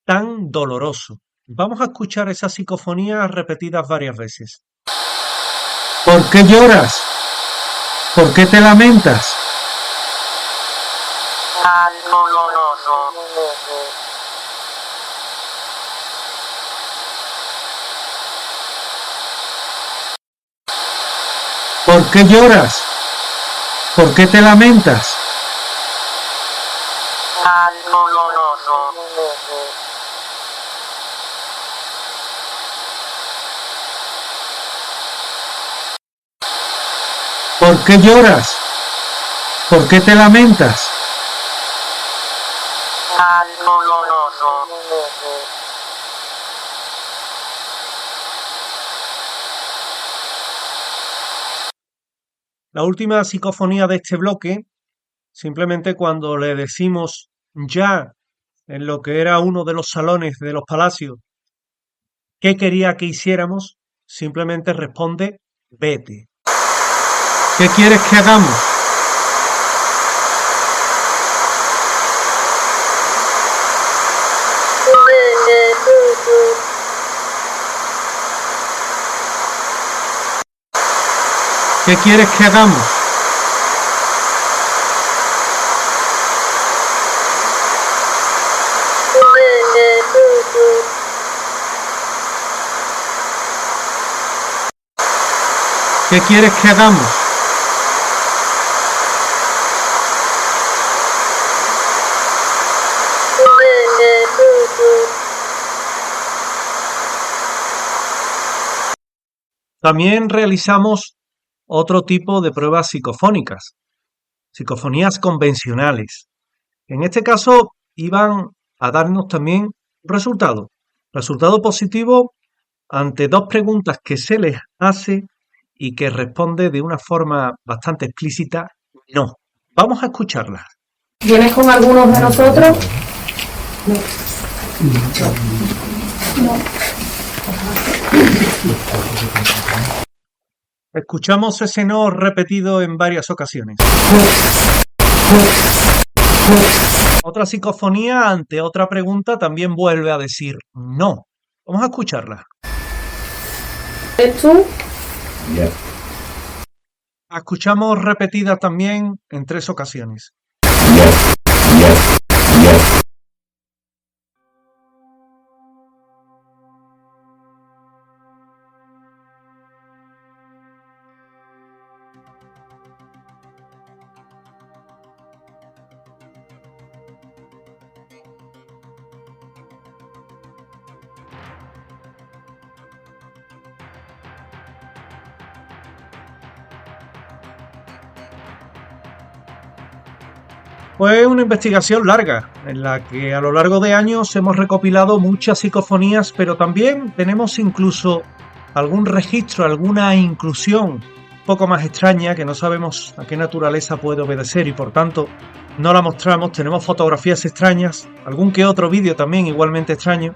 tan doloroso. Vamos a escuchar esa psicofonía repetidas varias veces. ¿Por qué lloras? ¿Por qué te lamentas? ¿Por qué lloras? ¿Por qué te lamentas? ¿Por qué lloras? ¿Por qué te lamentas? La última psicofonía de este bloque, simplemente cuando le decimos ya en lo que era uno de los salones de los palacios, ¿qué quería que hiciéramos? Simplemente responde, vete. ¿Qué quieres que hagamos? ¿Qué quieres que hagamos? ¿Qué quieres que hagamos? También realizamos otro tipo de pruebas psicofónicas, psicofonías convencionales. En este caso iban a darnos también un resultado positivo ante 2 preguntas que se les hace y que responde de una forma bastante explícita, no. Vamos a escucharlas. ¿Vienes con algunos de nosotros? No. Escuchamos ese no repetido en varias ocasiones. Otra psicofonía ante otra pregunta también vuelve a decir no. Vamos a escucharla. ¿Eres tú? La escuchamos repetida también en 3 ocasiones. Fue una investigación larga, en la que a lo largo de años hemos recopilado muchas psicofonías, pero también tenemos incluso algún registro, alguna inclusión un poco más extraña que no sabemos a qué naturaleza puede obedecer y por tanto no la mostramos. Tenemos fotografías extrañas, algún que otro vídeo también igualmente extraño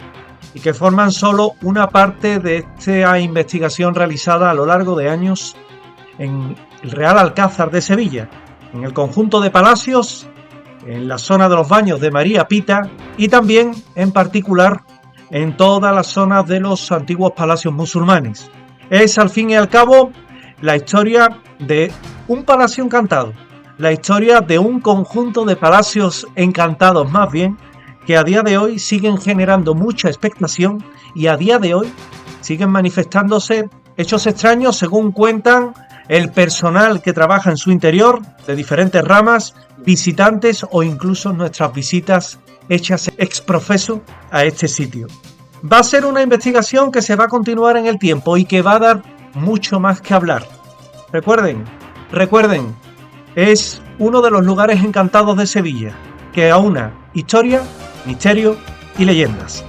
y que forman solo una parte de esta investigación realizada a lo largo de años en el Real Alcázar de Sevilla, en el conjunto de palacios, en la zona de los baños de María Pita y también en particular en todas las zonas de los antiguos palacios musulmanes. Es al fin y al cabo la historia de un palacio encantado, la historia de un conjunto de palacios encantados más bien, que a día de hoy siguen generando mucha expectación y a día de hoy siguen manifestándose hechos extraños según cuentan el personal que trabaja en su interior, de diferentes ramas, visitantes o incluso nuestras visitas hechas ex profeso a este sitio. Va a ser una investigación que se va a continuar en el tiempo y que va a dar mucho más que hablar. Recuerden, es uno de los lugares encantados de Sevilla, que aúna historia, misterio y leyendas.